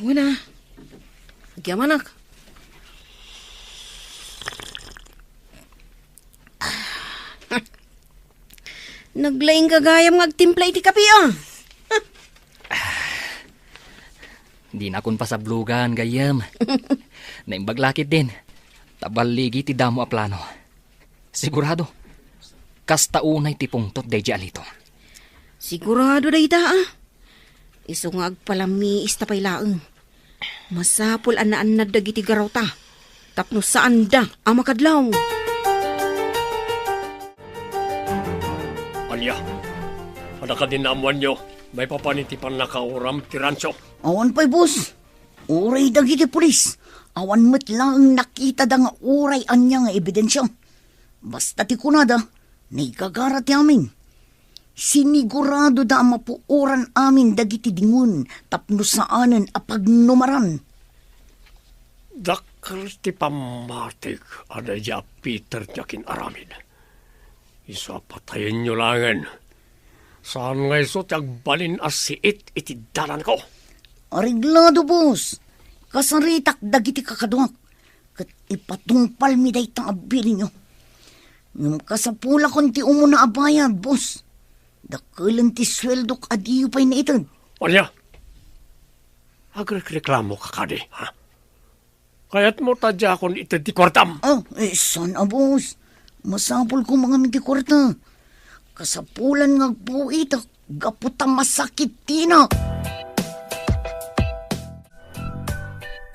Wala. Agyaman ak. Naglaing kagayam ngagtimpla iti kape ah. Di na kun pasablugan, gayam. Naimbaglakit din. Tabaligi ti damo a plano. Sigurado, kasta unay ti pungtot day alito. Sigurado day da ah. Iso nga agpalami istapay laeng. Masapul anaan na dagiti garaw ta. Tapno saan da ang makadlaw. Anya, ada ka din naamuan nyo. May papanitipan na kauram ti rancho. Awan pa'y, boss. Uray dagiti pulis. Awan met lang nakita da nga uray anya nga ebidensya. Basta ti kunada, naigagara ti amin. Sinigurado da mapuuran amin dagiti dingun tapno saanen a pagnumaran. Dakal ti pamatik ada ja Peter jakin aramin. Isa patayin nyo langan. Saan nga iso tiyagbalin as siit iti dalan ko? Ariglado, boss. Kasaritak dagiti kakaduak. Kat ipatungpal mi day tang abili nyo. Ngam kasapula kon ti umuna abayad, boss. Dakalan ti sweldok adiyo pa'y naitad. Anya, agreklamo ka kadi, ha? Kaya't mo tadya kon itad ti kwartam. Sana, boss. Masapul ko mga miti kwarta. Kasapulan nga buit, gaputang masakit tina.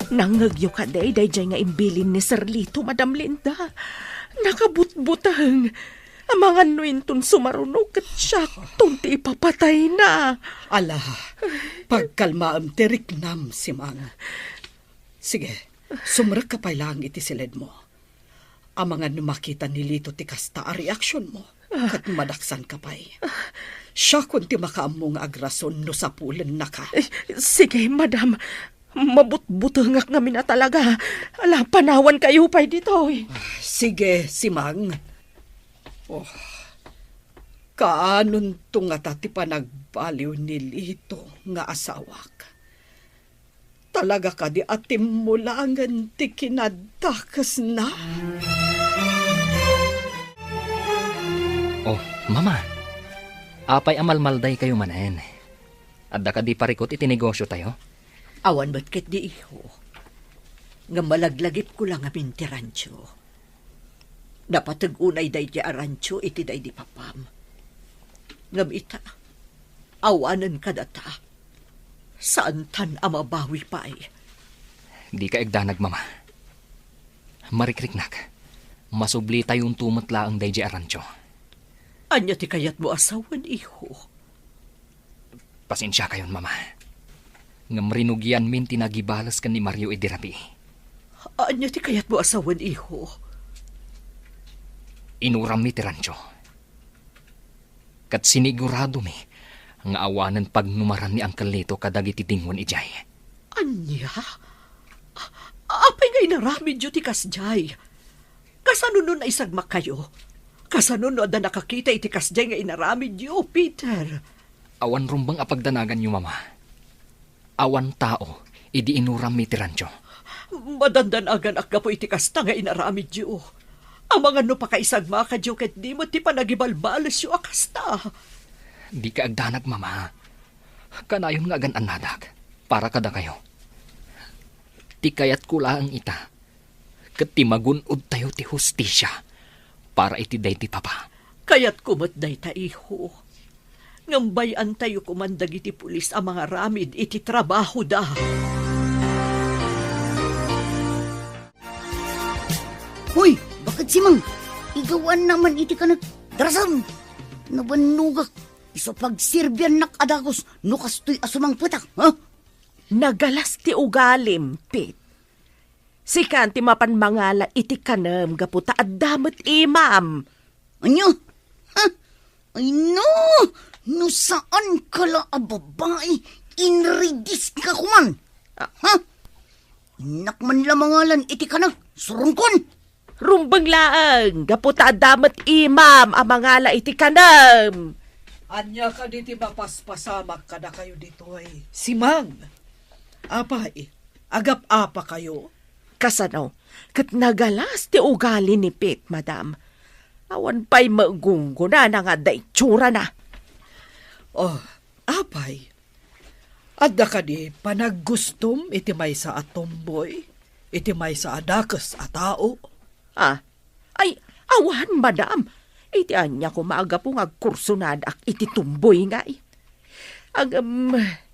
Nangagyo ka day nga imbilin ni Sir Lito, Madam Linda. Nakabutbutang. Ang mga nuintun sumarunog at siya tunti ipapatay na. Ala, pagkalmaam teriknam si Mang. Sige, sumrak ka pa lang iti silid mo. Ang mga numakita ni Lito ti kasta a reaksyon mo. Kat madaksan ka pa'y. Siya kunti makaamong agrason no sapulan na ka. Sige, madam. Mabutbutangak namin na talaga. Ala, panawan kayo pa'y dito. Sige, si Mang. Oh, kaanon to nga tati pa nagbaliw ni Lito nga asawak. Talaga ka di atim mo langan ti kinadakas na. Oh, mama. Apay amalmalday kayo manahen. Adda ka di parikot iti negosyo tayo? Awan ba't ket di iho? Nga malaglagip ko lang amin ti rancho. Dapat unay day di arancho iti day di papam. Ngam ita, awanan ka data. Saan tan amabawi pa ay? Di ka egdanag, mama. Marikriknak. Masubli tayong tumatla ang day di arancho. Anya ti kayat mo asawan, iho? Pasensya kayon, mama. Ngam rinugyan min tinagibalas kan ni Mario Idirapi. Anya ti kayat mo asawan, iho? Inuram mi ti rancho. Kat sinigurado mi nga awanan pagnumaran ni Uncle Lito kadagiti tingon ijay. Anya? Apay nga inaramid yu ti kasjay. Kasano nun ay sagmak kayo? Kasano nun da nakakita iti kasjay nga inaramid yu, Peter? Awan rumbang apagdanagan yu, mama. Awan tao, idi inuram mi ti rancho. Madandanagan akga po iti kasta nga inaramid yu. Ang mga no pakaisagma ka yu ket di mo ti panagibalbalas yu akasta. Di ka agdanag, mama. Kanayon nga gan anadag. Para kada kayo. Ti kayat kulaang ita. Ket ti magunod tayo ti hustisya. Para iti day ti papa. Kayat kumot day ta iho. Ngambayan tayo kumandag iti pulis ang mga ramid iti trabaho da. Hoy, bakit si Mang? Igawan naman iti ka nagdarasam. Nabanugak. Iso pagsirbyan nakadagos. Nukastoy asumang putak. Ha? Nagalas ti ugalim, Pit. Sikan ti mapanmangala iti kanam gaputa at damat imam. Anyo? Ha? Ay no! No saan kala a babae? Inridis ka kuman. Ha? Inak man lamangalan iti ka surungkon. Rumbang laang, gaputa at damat imam ang mangala iti kanam. Anya ka di ti mapaspasamak ka na kayo dito ay. Simang! Apay, agap-apa kayo? Kasano, kat nagalas ti ugali ni Pit, madam. Awan pa'y magunggo na nga da itsura na. Oh, apay. Adda ka di panaggustom iti may sa atomboy, iti may sa adakas a tao. Ay, awan, madam. Iti anya ko maaga pong agkursunad ak iti tumboy nga.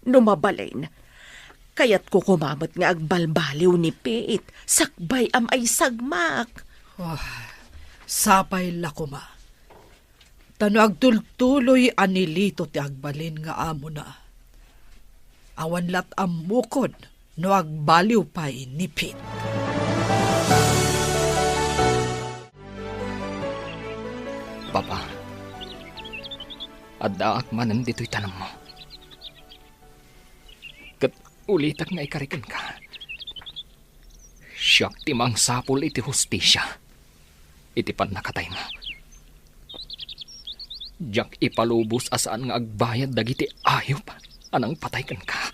Numabalain. Kayat ko kumamat nga agbalbaliw ni Pit. Sakbay am ay sagmak. Oh, sapay lakuma. Tano agtultuloy anilito ti agbalin nga amo na. Awan lat amukod no agbaliw pa'y ni Pit. Papa, adaak manan dito'y tanong mo. Kat ulitak nga ikarikan ka. Siyak timang sapul iti hustisya. Iti pan nakatay mo. Diyak ipalubos asaan nga agbayad dagiti ayop. Anang pataykan ka.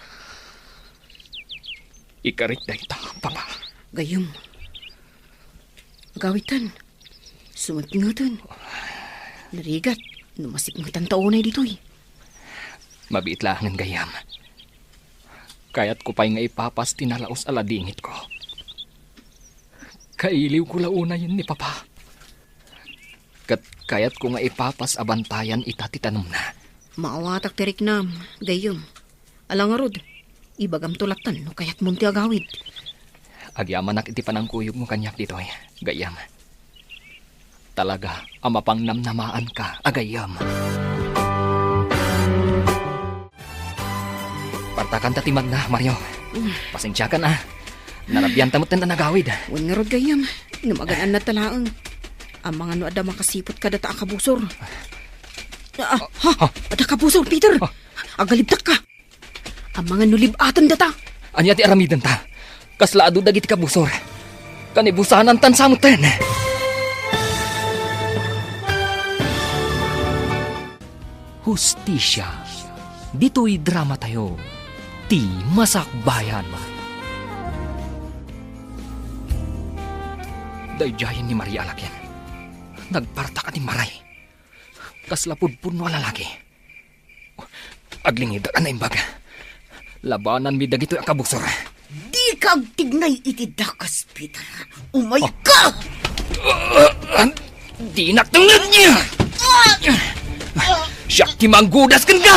Ikarit da ita, Papa. Gayom. Gawitan. Sumat-ngatan. Narigat. Numasip-ngatan taonay dito'y. Mabiit lang ng gayam. Kaya't ko pa'y nga ipapas tinalaos aladingit ko. Kailiw ko launa yun ni Papa. Kaya't ko nga ipapas abantayan itatitanong na. Maawatak tirik nam. Gayom. Alang arod. Ibagam tulatan no kaya't munti agawid. Agyaman iti panangkuyog mo kanyak dito eh. Gayam. Talaga, amapang namnamaan ka, agayam. Partakan tatimag na, Mario. Pasensya ka na. Narabyan tamot na nagawid. Wan nga rod gayam. Namagaan na talaang. Ang mga no ada makasipot ka data akabusor. Ada kabusor, Peter. Agalibtak ka. Ang mga nulibatan data. Anya ti aramidan ta. Kaslaado dagiti kabusor. Kanibusanan tan samutan. Hustisya. Dito'y drama tayo. Ti Masakbayan. Dayjayan ni Maria Alakyan. Nagparta ka ni Maray. Kaslapudpun no lalaki. Aglingid ka na imbaga. Labanan mi dagito ang kabusor. Di ka agtignay iti dakas, Peter. Umay ka! Di natungad niya! Siyak ti manggudas kan ka!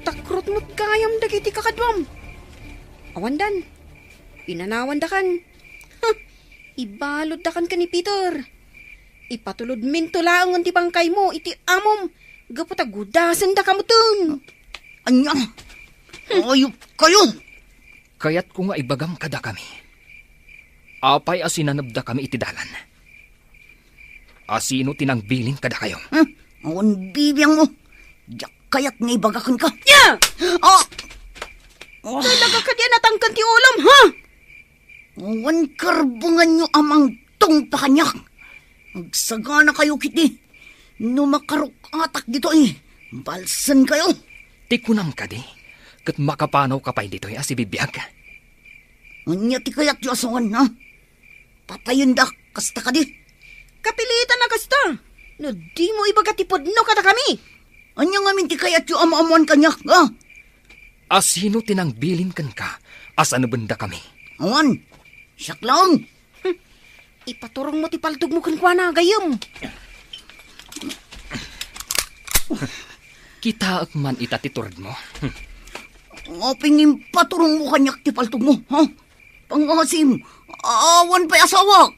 Takrot mo't kayam dagiti kakadwam. Awandan. Inanawan da kan. Ibalod da kan ni Peter. Ipatulod minto laang ti bangkay mo iti amom. Gapatagudasan da kamutun. Anya! Ayop kayo! Kaya't ko nga ibagam kada kami. Apay asinanabda kami iti dalan. Asino tinangbilin kada kayo? Awan bibiyang mo. Diyak kaya't nga ibagakan ka. Ya! Oh, Talaga ka diyan natangkan ti ulam, ha? awan karbungan nyo amang tong pakanyak. Magsagana kayo kiti. Numakarok atak dito eh. Balsan kayo. Tikunam ka di. Kat makapanaw ka pa'y dito asibibiyag ka. Anya ti kaya't yu asawan, ha? Patayon da, kasta ka di. Kapilitan na kasta. No di mo ibagatipod no kata kami. Anya nga min ti kaya't yu amamuan kanyak, ha? Asino tinangbilin kan ka? Asano benda kami? Awan, siyak lang. Ipaturong mo ti paltog mo kankwana, gayom. Kita man itatiturad mo. Ngaping paturong mo kanyak ti paltog mo, ha? Pangasim, awan pa'y asawa.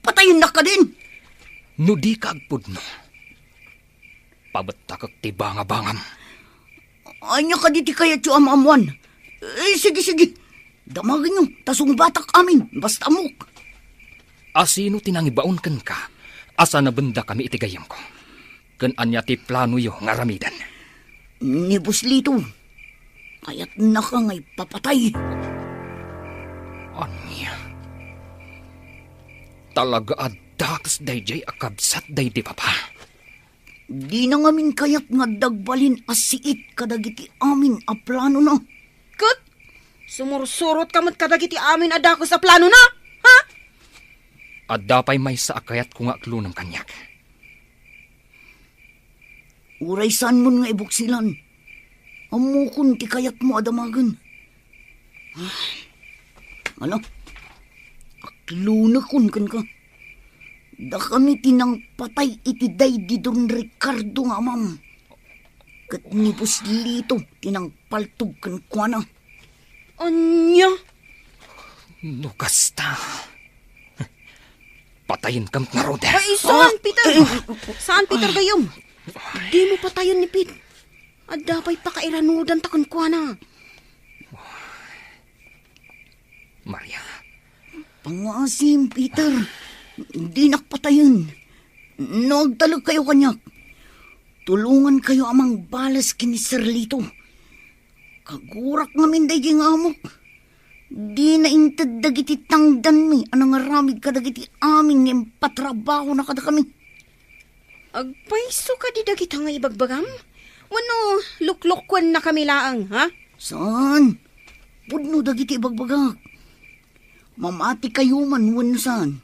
Patayin na ka din. No di ka agpudno. Pabatak ti banga-bangam. Anya ka diti kaya ti amamuan. Sige. Damagin nyo, tasong batak amin, basta amok. Asino tinangibaon kan ka, asa na benda kami itigayam ko. Kan anya ti plano yo nga ramidan. Ni Buslito, kaya't na ka nga'y papatay. Anya? Talaga adakas dayjay akabsat day di papa. Di na ngamin kaya't nga dagbalin asiit kadagiti amin a plano na. Kat, sumursurot kamot kadagiti amin adako sa plano na, ha? At dapay may sa akayat ko nga klunam kanyak. Uray saan mo nga ibuksilan. Amukon ti kayat mo adamagan. Ano? Aklunakon kan ka. Da kami tinang patay iti day di Don Ricardo nga amam. Kat ni Buslito tinang paltog kan kwa na. Anya? No kasta. Patayin kam nga Roda. Ay, saan, Peter? Saan, Peter, gayom? Di mo patayon ni Pete. At dapay pakairanudan takon kwa na. Maria. Pangasim, Peter. Di nakpatayon. Nagtalag kayo kanyak. Tulungan kayo amang balas kini Sirlito. Kagurak ngamin day ging amok. Di na intad dagiti tangdan mi. Anang aramid ka dagiti amin ng patrabaho na kada kami. Agpaiso ka di dagita nga ibagbagam? Wano, luklokwan na kami laang, ha? Saan? Pudno dagiti ibagbagak. Mamati kayo man wano saan.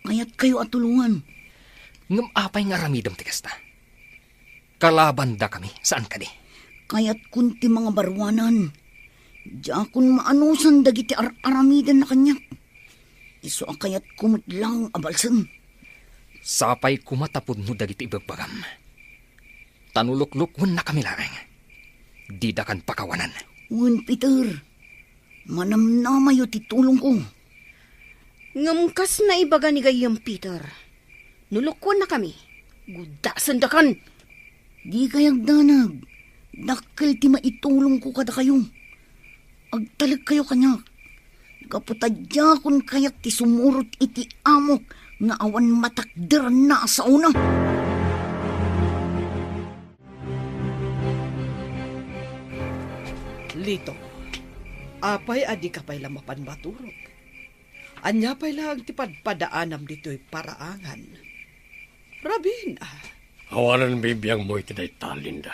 Kaya't kayo atulungan. Ngam apay nga ramidam ti kasta. Kalaban da kami. Saan ka di? Kaya't kunti mga barwanan. Diya kun maanusan dagiti aramidan na kanyak. Iso kayat kumutlang abalsan. Sapay kumatapod no dagiti ibagbagam. Tanuluklukwan na kami larang. Di da kan pakawanan. Un Peter, manamnamayo titulong ko. Ngamkas na ibaga ni gayam, Peter. Nulukwan na kami. Gudasan da kan. Di kayag danag. Dakil ti maitulong ko kada kayo. Agtalag kayo kanyak. Kaputadya kun kayak ti sumurot iti amok nga awan matakder na sa una. Lito, apay adi ka pa'y lamapan maturog. Anya pa'y lang ti padpadaanam dito'y paraangan. Rabin, Awanan bibiyang mo iti day talinda.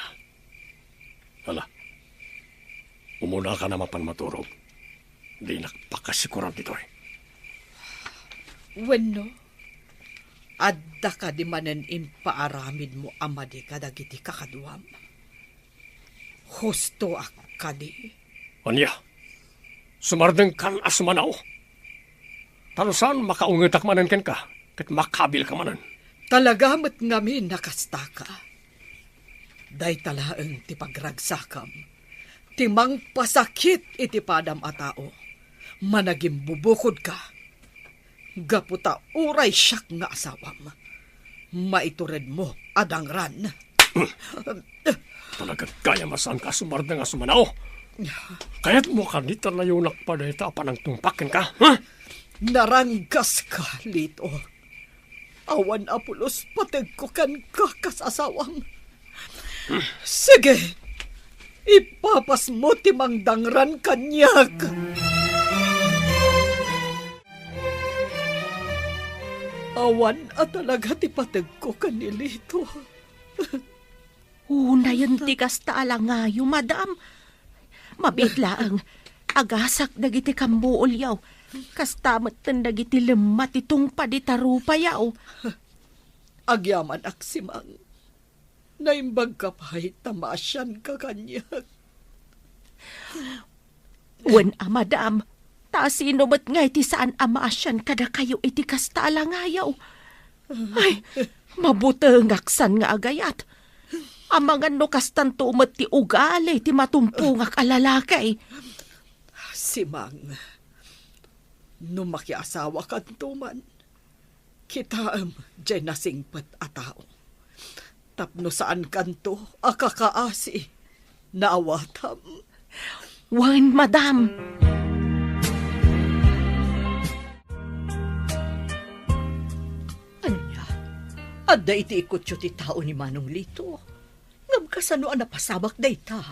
Hala, umuna ka na mapan maturog. Di nakapakasikuran dito eh. Wenno, adda ka di manen impaaramid mo amadi kadagiti kakaduam. Husto ka di. Anya, sumardeng kan asumanaw. Talusan makaungitak manan ken ka, kat makabil ka manan. Talagamat ngamin nakasta ka. Day talaeng ti pagragsakam. Timang pasakit iti padam a tao. Managim bubukod ka. Gaputa uray siyak nga asawam. Maitured mo adangran. Talaga kaya masan ka sumardeng asumanaw. Kaya't mo kanita na yung nakpadayta pa ng tumpakin ka, ha? Naranggas ka, Lito. Awan apulos patag ko kan kakasasawam. Sige, ipapas mo timang dangran kanyak. Awan at talaga ti patag ko kanilito. Una yun ti kasta alangayo, madam. Mabitlaang agasak dagiti kambuol yaw. Kastamat tan dagiti lemat itong paditarupa yaw. Agyaman aksimang. Naimbag ka pa'y tamasyan ka kanyak. Wen madam. Ta sino ba't nga iti saan amasyan kada kayo iti kasta alangayaw. Ay, mabutengaksan nga agayat. Amangan no kastan tumat ti ugali ti matumpungak alalakay. Simang, No makiasawa ka tuman, kitaam dyan nasingpat a tao. Tapno saan kanto, akakaasi, naawatam. Wan, madam. Anya, adda iti ikot yu ti tao ni Manong Lito. Ngam kasano ang napasabak day ta.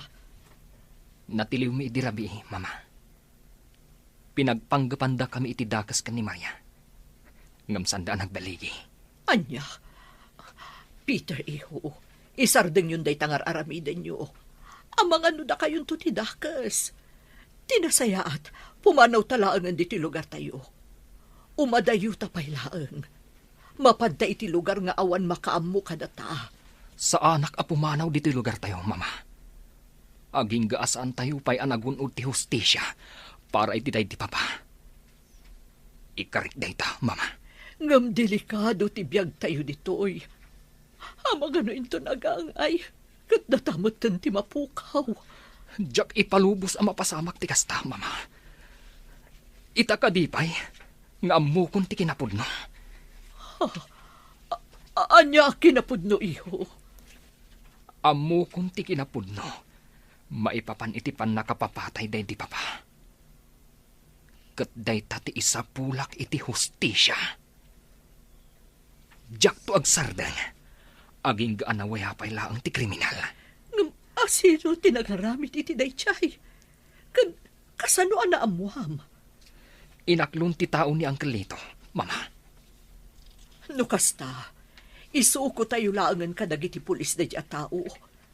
Natiliw mi iti rabi, mama. Pinagpanggapanda kami iti dakas kan ni Maria. Ngam sandaan nagbaligi. Anya, Peter iho, isardeng yun day tangar aramiden nyo. Amang ano da kayon to ti dakas. Tinasayaat, pumanaw talaangan di ti lugar tayo. Umadayo tapay laang. Mapadda iti lugar nga awan makaammo kadata. Sa anak a pumanaw dito lugar tayo, mama. Aging gaasaan tayo pa'y anagunod ti hustisya para iti day di papa. Ikarik day ta, mama. Ngam delikado ti biyag tayo ditoy. Amang ano into nagangay, kat natamot ti mapukaw. Diyak ipalubos ang mapasamak ti kasta, mama. Ita ka di pa'y nga amukon ti kinapudno. Anya kinapudno iho. Amukon ti kinapudno. Maipapan iti pan nakapapatay day di papa. Kat day tati isa pulak iti hustisya. Diyak to agsardang. Aging gaanaway hapay laang ti kriminal. Ngam asino tinagaramit iti daychay. Kasano ana amuam. Inaklon ti tao ni Uncle Lito, mama. No kasta, isuko tayo laangan ka dagiti pulis da diya tao.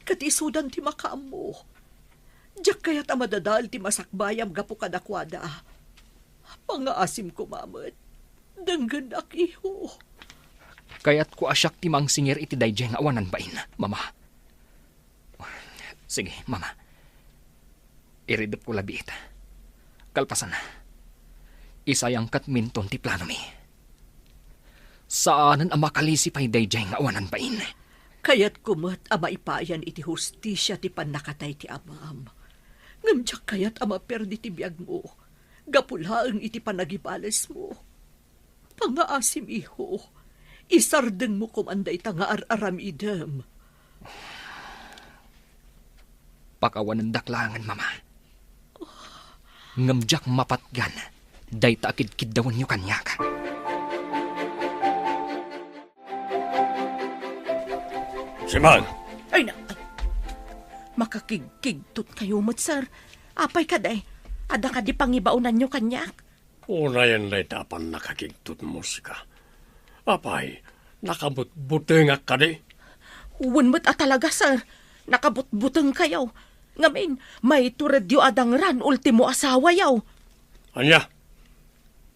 Kat isudan ti makaammo. Diyak kaya't amadadal ti masakbayam gapo kadakwada. Pangaasim ko, mamat. Dangganak iho. Kaya't ko asyak ti mangsingir iti dayjay nga awanan bain, mama. Sige, mama. Iridop ko labiit. Kalpasan na. Isayang katminton ti plano mi. Saanan ang makalisipay dayjay nga awanan bain? Kaya't kumat ama ipayan iti hustisya ti panakatay ti amam. Ngamdyak kaya't ama perdi ti biyag mo. Gapulaang iti panagibales mo. Pangaasim iho. Isardeng mo kumanday ta nga ar-aramidem. Pakawanan daklangan, mama. Ngamdyak mapatgan. Day taakid-kid dawan yu kanyak. Simang! Ay na, makakigkigtot kayo mo't, sir. Apay ka day. Ada ka di pangibaunan nyo kanyak. Unayan day tapan nakakigtut musika. Apay, nakabut-butengak ka di. Uwan mo't talaga, sir. Nakabut-buteng kayo. Ngamin, may turedyo adangran ultimo asawa yaw. Anya,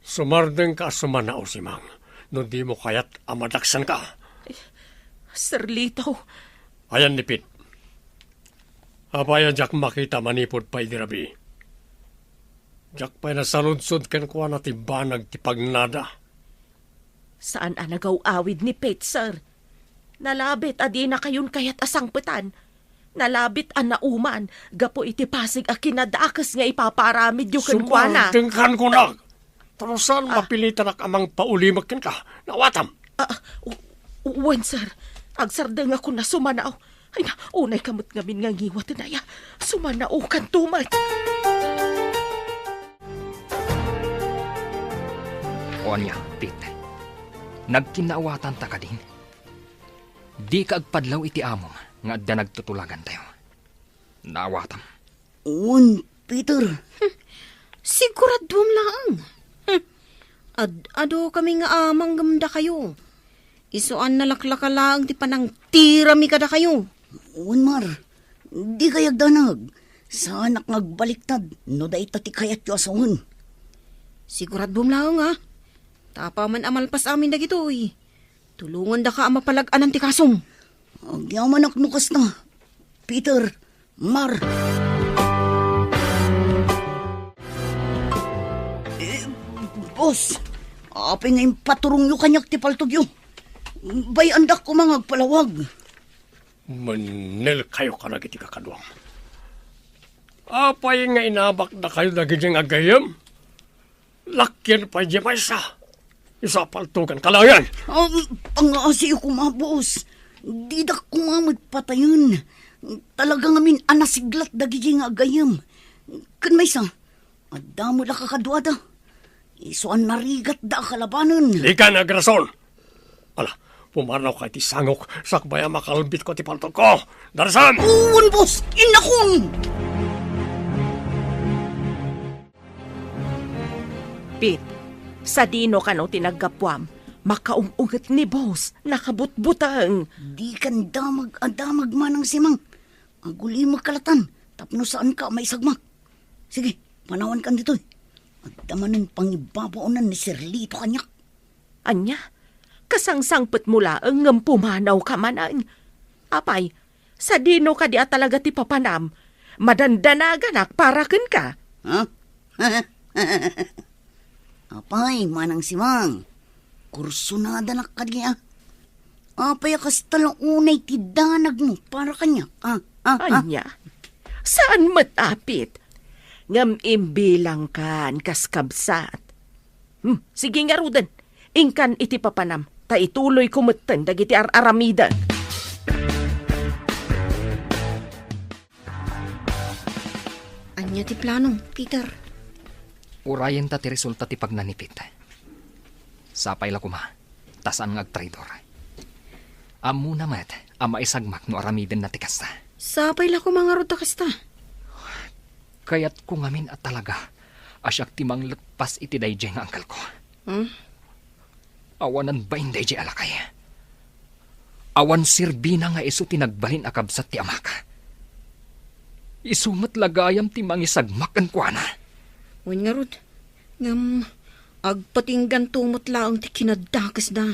sumardeng ka sumanao, Simang. No di mo kaya't amadaksan ka. Sir Lito. Ayan nipit. Apaya jak makita manipod pa'y dirabi. Jak pa'y nasaludsod ken kuha na tibanag ti pagnada. Saan anagaw awid ni Pete, sir? Nalabit adi na kayon kayat asangpetan. Nalabit an nauman, gapo iti pasig a kinadakas nga ipaparamid yung kankwana. Sumardengkan ko na. Tarusan mapilitan ak amang paulimak ken ka. Nawatam. Uwan, sir. Agsardeng ako na sumanaw. Ay na, unay kamot ngamin nga ngiwat na ya. Sumanaw kan tumat. O anya, Pete. Nagkinaawatan ta ka din. Di ka agpadlaw iti amom nga adda nagtutulagan tayo. Naawatam. Un, Peter. Siguradom lang. Ado kami nga amang gamda kayo. Isuan nalaklaka lang ti panang tirami kada kayo. Un, Mar. Di kayag danag. Sa anak nagbaliktad, no da ita ti kayat yu asungon. Siguradom lang ha. Tapa man amalpas amin na gitoy. Tulungan da ka amapalag-anan ti kasong. Agyaman aknukas na. Peter, Mar. Boss, apay nga yung paturong yu kanyak ti paltog yu. Bay andak ko mga agpalawag. Manil kayo ka na kiti kakadwang. Apay nga inabak na kayo na gidyang agayam. Lakyan pa di maysa. Isa paltugan kalayan. Pangasi ako mga boss. Di da ko nga magpatayon. Talaga ngamin anasiglat dagigi nga agayam. Kan may sa, adamo la kakaduada. Isuan narigat da kalabanan. Lika na grason. Ala, pumanaw ka ti sangok. Sakbaya makalbit ko ti palto ko. Darasan! Uwan boss! Inakon! Pit, sa dino ka no tinagkapwam, makaungungat ni boss, nakabutbutang. Di kan damag manang simang. Aguli magkalatan. Tapno saan ka may sagmak. Sige, panawan kan dito. At damanin pangibabaunan ni Sirlito kanyak. Anya, kasangsangpet mula ang pumanaw ka manang. Apay, sa dino ka di talaga ti papanam, madandanagan para ken ka. Ha? Apay, manang simang. Kursunada na kanya. Apay, kastalang unay tidanag mo para kanya. Anya, saan matapit? Ngam imbilang kan kaskabsat. Sige nga rudan, ingkan iti papanam, ta ituloy kumuten dagiti aramidan. Anya ti plano, Peter? Urayan ta ti resulta ti pagnanipit. Sapay la kuma, tasan nga agtraidor. Amu namat, ama isagmak no aramiden na ti kasta. Sapay la ko mga ruta kasta. Kaya't ko ngamin at talaga, asyak timang lekpas iti dayjay nga angkal ko. Awanan ba inday jay alakay? Awan sirbina nga iso tinagbalin akabsat ti amaka. Isumat lagayam timang isagmak ang kuana. Uwan nga rod, ngam, agpatinggan tumot laang ti kinadakas da.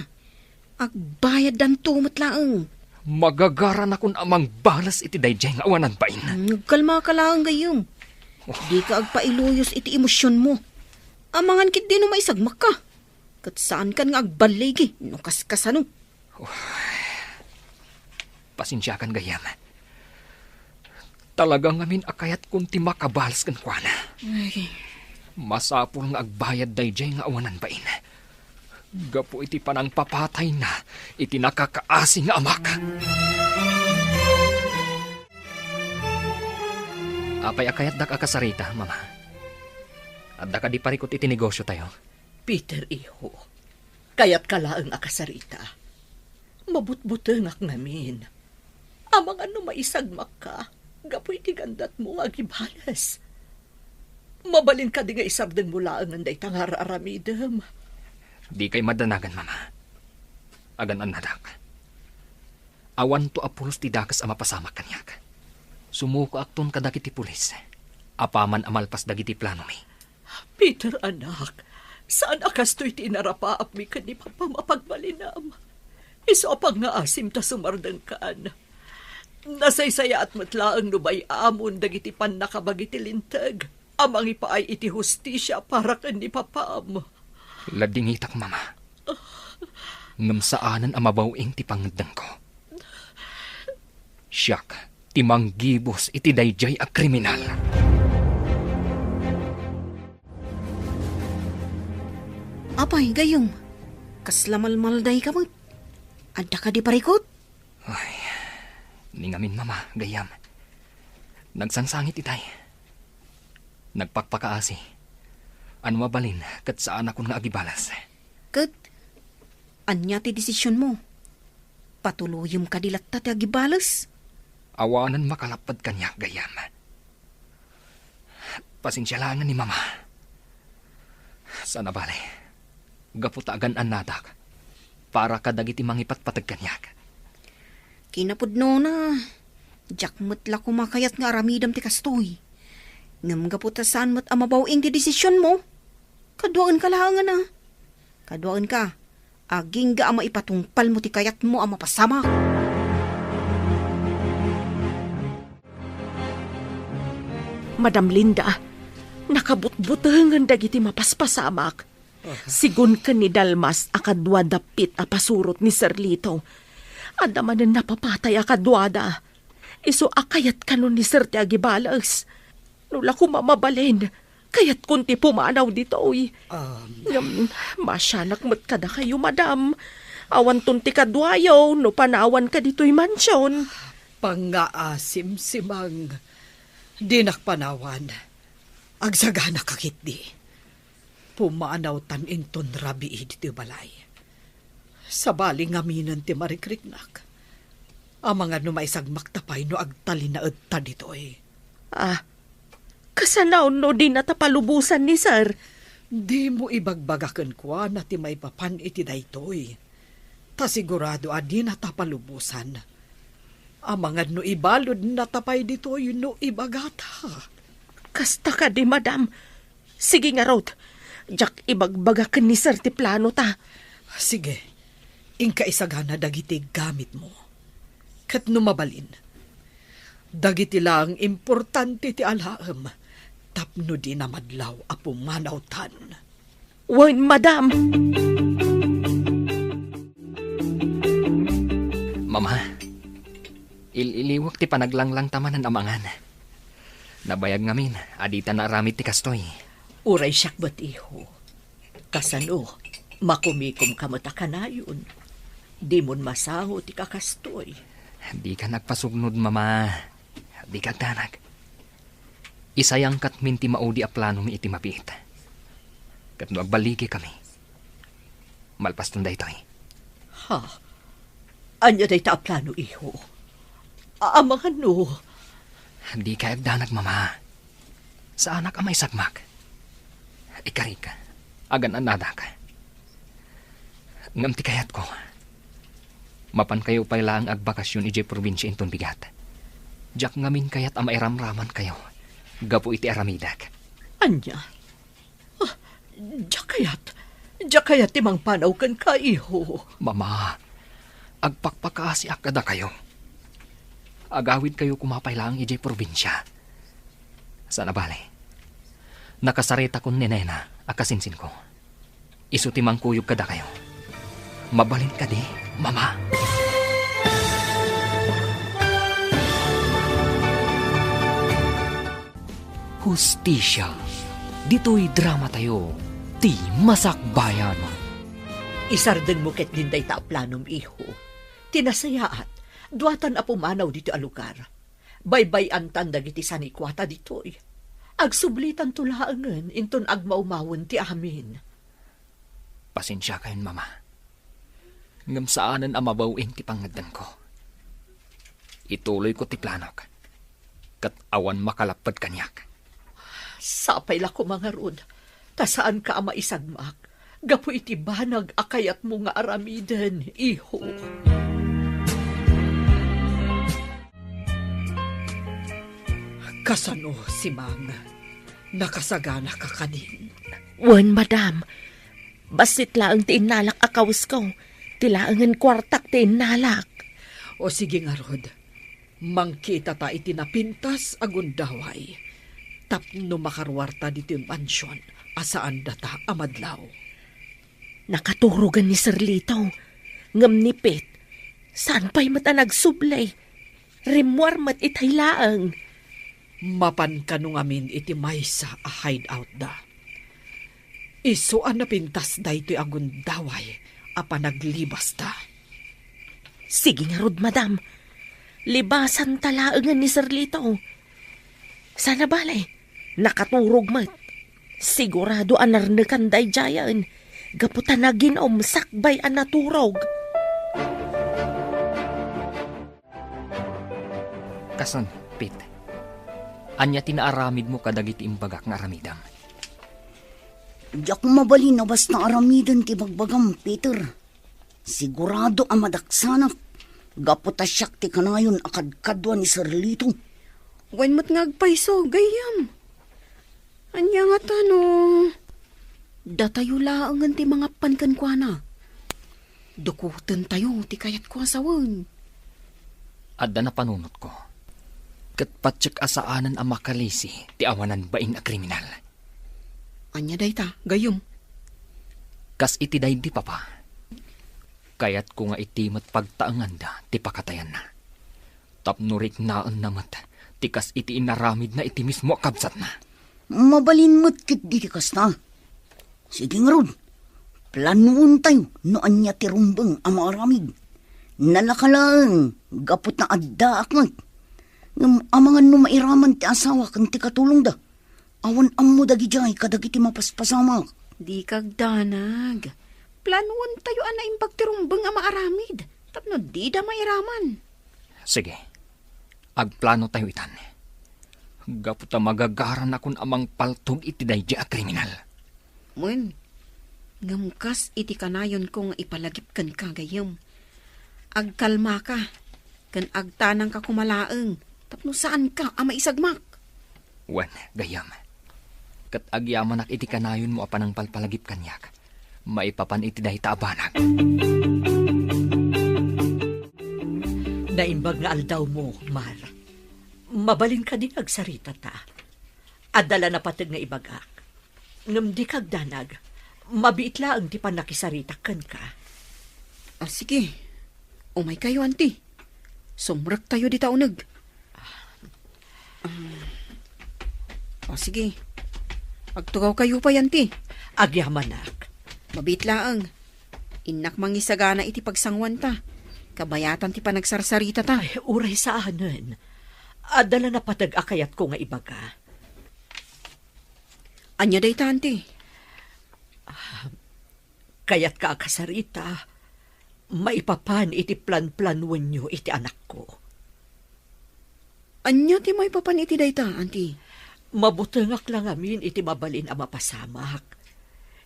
Agbayad dan tumot laang. Magagaran akong amang balas iti dayjay nga awanan bain. Nagkalma ka laang gayong. Di ka agpailuyos iti emosyon mo. Amangan kit di no maisagmak ka. Kat saan kan nga agbaligi, no kaskasano. Pasensya kan gayam. Talagang ngamin akayat kung ti makabalas kan kuana. Ay, Masapul nga agbayad dayjay nga awanan bain. Gapo iti panang papatay na, iti nakakaasi nga amak. Apay akayat dak akasarita, mama. At daka di parikot iti negosyo tayo. Peter, iho, kayat kalaang akasarita. Mabutbutengak namin. Amang ano maisagmak ka, gapoy ti gandat mo nga gibalas. Mabalin ka di nga isardeng mula ang nanday tangar aramidem. Di kay madanagan, mama. Agan anadak. Awan to apulos ti dakas a mapasamak kanyak. Sumuko akton kadagiti pulis. Apaman amalpas dagiti plano mi. Peter, anak, saan akasto'y tinarapaap mi ka ni Papa mapagbalinam? Iso apang nga asim ta sumardang kaan. Nasaysaya at matlaang nubay amon dagiti pan nakabagiti lintag. Amang ipaay iti hustisya para kan ni Papam. Ladingitak, mama. Ngam saanan amabawing ti pangedang ko. Siyak, timang gibos iti dayjay a kriminal. apay gayong. Kaslamalmalday ka mo. Adda ka di parikot? Ay, ningamin mama, gayam. Nagsangsangit itay. Nagpakpakaasi. Ano mabalin, kat saan ako nga agibalas. Kat, anya ti desisyon mo? Patuluyom ka dilat ta ti agibalas? Awanan makalapad kanya, gayam. Pasensya lang ni mama. Sana bale, gaputagan an nadak, para kadagiti mangipatpatag kanyak. Kinapudno na, jakmat la kumakayat nga aramidam ti kastoy. Ngam gaputasan mat amabawing ti desisyon mo. Kaduaan ka lahangan na. Kaduaan ka, aging ga ama ipatungpal mo ti kayat mo ama pasama. Madam Linda, nakabutbutangan dagiti mapaspasamak. Sigun ka ni Dalmas akadwa dapit a pasurot ni Sirlito. Adamanan napapatay akadwada. Iso akayat kanon ni Sir ti agibalas. Nula ko mamabalin, Kaya't kunti pumanaw dito, oy. Masyanak mo't kada kayo, madam. Awan tunti ka duayaw, no panawan ka dito'y mansyon. Pangaasim simang. Di nakpanawan. Agsagana kakit di. Pumanaw tan inton rabi dito'y balay. Sa baling aminan ti marikriknak. Ang mga numaisag maktapay no agtali na edta dito'y. Kasanaw no di natapalubusan ni sir. Di mo ibagbagakan kwa na ti may papan iti daytoy. Ta sigurado adi natapalubusan. Ang mga no ibalod natapay ditoy no ibagata. Kasta ka di, madam. Sige nga, Rod. Jak ibagbagakan ni sir ti plano ta. Sige, ingka isagana dagiti gamit mo. Kat numabalin, dagiti lang importante ti alaam, tapno di na madlaw a pumanawtan. Wan, madam. Mama, iliwak ti panaglanglang tamanan amangan. Nabayag ngamin, adita na aramid ti kastoy. Uray siyak ba't iho? Kasano, makumikom ka matakanayon. Di mon masaho ti kakastoy. Di ka nagpasugnod, mama. Di ka tanag. Isayang kat minti maudi a plano mi iti mapit. Kat no agbaligi kami. Malpas tunday to'y. Ha? Anya day ta plano iho? Amangan no? Di ka agdanag, mama. Sa anak amay sagmak. Ikari ka. Agan anada ka. Ngam ti kayat ko. Mapan kayo pa lang agbakasyon ije probinsya inton bigat. Jak ngamin kayat ama iramraman kayo. Gapo iti aramidak. Anya? Jakayat timang panaw kan ka, iho. Mama, agpakpakaasi akada kayo. Agawid kayo kumapay lang ije probinsya. Sana bale. Nakasarita kon ni Nena, akasinsin ko. Isutimang kuyog kada kayo. Mabalin ka di, mama. Hustisya. Dito'y drama tayo. Ti Masakbayan. Isarden mo ket din day ta planom iho. Tinasayaat, duatan a pumanaw dito a lugar. Baybay-an dagiti sanikwata ditoy. Agsublitan tulaangan inton agmaumawon ti amin. Pasensya kayon, mama. Ngam saanan ang mabawing ti pangadan ko. Ituloy ko ti planok. Kat awan makalapad kanyak. Sapay la ko mga rod. Tasaan ka ama isagmak. Gapo iti banag akayat mo nga aramiden, iho. Kasano si Mang? Nakasagana ka kanin. Wan, madam. Basit laang ti inalak akawas ko. Tilaangan kwartak ti inalak. O sige nga, Rod. Mangkita ta iti napintas agundaway. Tapno makarwarta dito yung mansyon. Asaan data amadlaw. Nakaturugan ni Sir Lito. Ngam nipit. Saan pa'y mata nagsublay? Rimwar mat itay laang. Mapan ka nung amin iti maysa a hideout da. Isuan na pintas da ito'y agundaway. Apa naglibas ta. Sige nga, Rod, madam. Libasan talaangan ni Sir Lito. Sana balay, nakaturog mat. Sigurado anarnakan day jayan. Gaputan na ginom, sakbay an naturog. Kasan, Pit. Anya tinaaramid mo kadagiti imbagak nga aramidam. Diyak mabalin na basta aramidan ti bagbagam, Peter. Sigurado ang madaksanak. Gaputasyak ti kanayon akad-kadwa ni Sir Lito. Wan mo't ngagpaiso, gayam. Anya nga tanong. Datayo laangan ti mga pankan kwa na. Dukutan tayo ti kayat kwa sawan. Adda na panunot ko. Kat patsyak asaanan ang makalisi ti awanan bain a kriminal. Anya day ta, gayam. Kas iti day di papa. Kayat ko nga itimat pagtaangan da ti pakatayan na. Tapnurik naan namat. Tikas iti inaramid na iti mismo kabsat na. Mabalin mo't kit di kasta. Sige nga ron. Planuon tayo noan niya tirumbang ang maaramid. Nalakalang gapot na adda akmat. Ngam amangan no mairaman ti asawa kan ti katulong da. Awan ammo dagi jay kadagi ti mapaspasamak. Di kag danag. Planuan tayo ana imbag tirumbang ang maaramid. Tapno di da mairaman. Sige, agplano tayo itan. Gaputa magagaran akon amang paltog iti daydi a kriminal. Mun, ngamkas iti kanayon ko nga ipalagip kan kagayam. Agkalma ka, kan agtanang ka kumalaeng, tapno saan ka ama isagmak. Wen, gayam. Kat agyaman iti kanayon mo apan ang palpalagip kanyak. Maipapan iti dahi taabanag. Naimbag nga aldaw mo, Mar. Mabalin ka di agsarita ta. Adala na patag nga ibagak. Ngam di kag danag, mabiit laang ti panakisarita kan ka. Sige, umay kayo, auntie. Sumrak tayo di taunag. Sige, agtugaw kayo pa, auntie. Agyamanak. Mabit laang. Inak mangisagana iti pagsangwan ta. Kabayatan ti panagsarsarita ta. Ay, uray sa anan. Adala na patag akayat ko nga ibaga. Anya day ta, auntie? Kayat ka akasarita, maipapan iti plan-planwan nyo iti anak ko. Anya ti may papan iti day ta, auntie? Mabutengak lang amin iti mabalin ang mapasamak.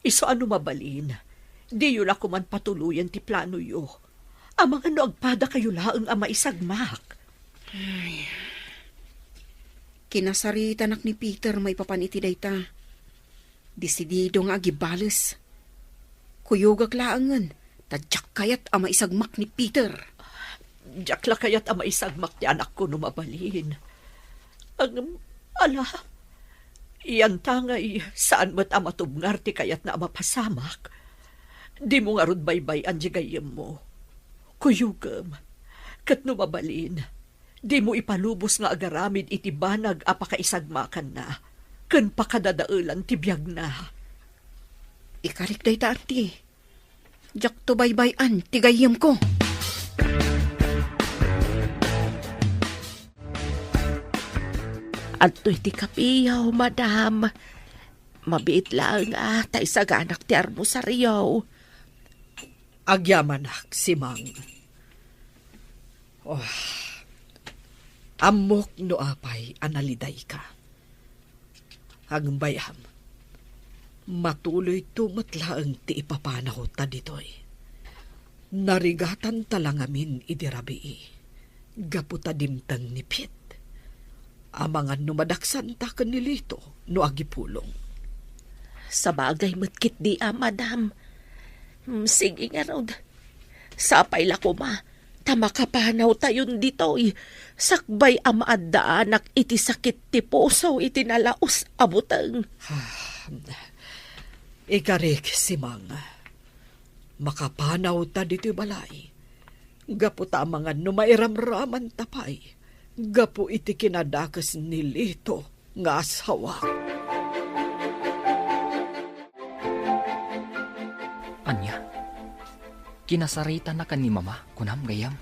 Iso ano mabalin? Di yun ako man patuluyan ti plano yo. Amang ano agpada kayo laang ang maisagmak. Kinasarita nak ni Peter may papan iti day ta. Desidido nga agibales. Kuyogak laangan, tadyak kayat ang maisagmak ni Peter. Diyak la kayat ang maisagmak ti anak ko no mabalin. Ang, iyan tangay, saan mo't ang matubngar ti kayat na mapasamak. Di mo nga rod baybay ang jigayem mo. Kuyugam, kat no mabalin, di mo ipalubos nga agaramid iti banag apakaisagmakan na. Kan pakadadaulan ti biyag na. Ikarik day ta, auntie. Diyak to baybayan, tigayem ko. Adto'y ti kapiyaw, madam. Mabiit lang tay saganak ti armusaryaw. Agyamanak, si Mang. Amok no apay analiday ka. Agbayam, matuloy tumatlaang ti ipapanaw ta ditoy. Narigatan talangamin idirabii, gaputa dimtang nipit. Amangan numadaksan ta kanilito no agipulong. Sa bagay matkit di madam. Sige nga raw. Sapay la ko ma. Tamakapanaw tayon ditoy. Sakbay amaadaanak iti sakit ti puso iti nalaos abutang. Ikarik si Mang. Makapanaw ta dito'y balay. Gapu ta mga numairamraman tapay. Gapu iti kinadakas ni Lito nga asawa. Anya, kinasarita na ka ni mama, kunam gayam.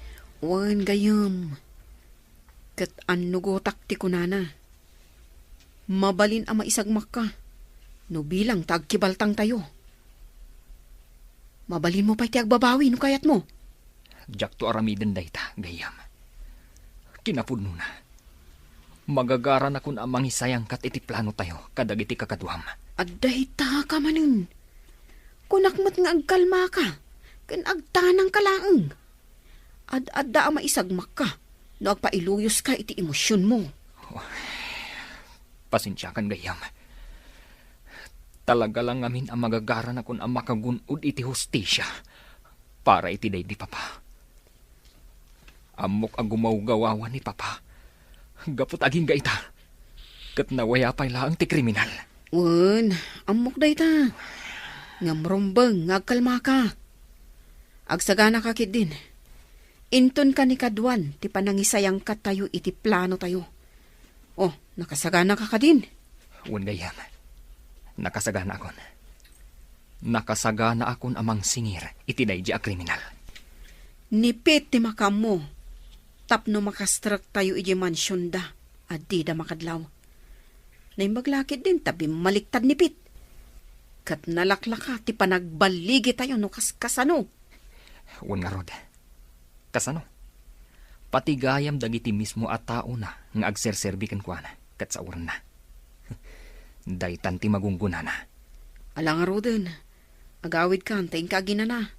Wan gayam. Kat anugotak ti kunana. Mabalin ang maisagmak ka. No bilang tagkibaltang tayo. Mabalin mo pa iti agbabawi no kayat mo. Diyak to aramiden dayta, gayam. Kinapudno na. Magagaran akon amang isayang kat iti plano tayo, kadagiti kakaduham. Adday ta ka manin. Kunakmat nga agkalma ka. Kan agtanang kalaang. Ad-adda ang maisagmak ka. No agpailuyos ka iti emosyon mo. Pasensya kan gayam. Talaga lang amin ang magagaran akon ang makagunod iti hustisya para iti day di papa. Amok ang gumawgawawan ni papa. Gapot aging gaita. Kat nawaya pa'y laang ti kriminal. Wan, amok day ta. Ngamrombang, ngagkalma ka. Agsagana ka kit din. Inton ka ni Kadwan, ti panangisayang ka tayo iti plano tayo. Oh, nakasagana ka din. Wan gayam. Nakasagana akon. Nakasagana akon amang singir iti daydi a kriminal. Nipit ti makamo. Tapno makastrak tayo iji mansyon da. At di da makadlaw. Nay maglakid din tabi maliktad nipit. Kat nalaklaka ti panagbaligi tayo no kasano. Wan nga rod. Kasano? Patigayam dagiti mismo at tao na nga agserserbi kan kuana kat sa uran na. Daytan ti magunggunana. Alang aroden, agawid ka, antayin ka ginana.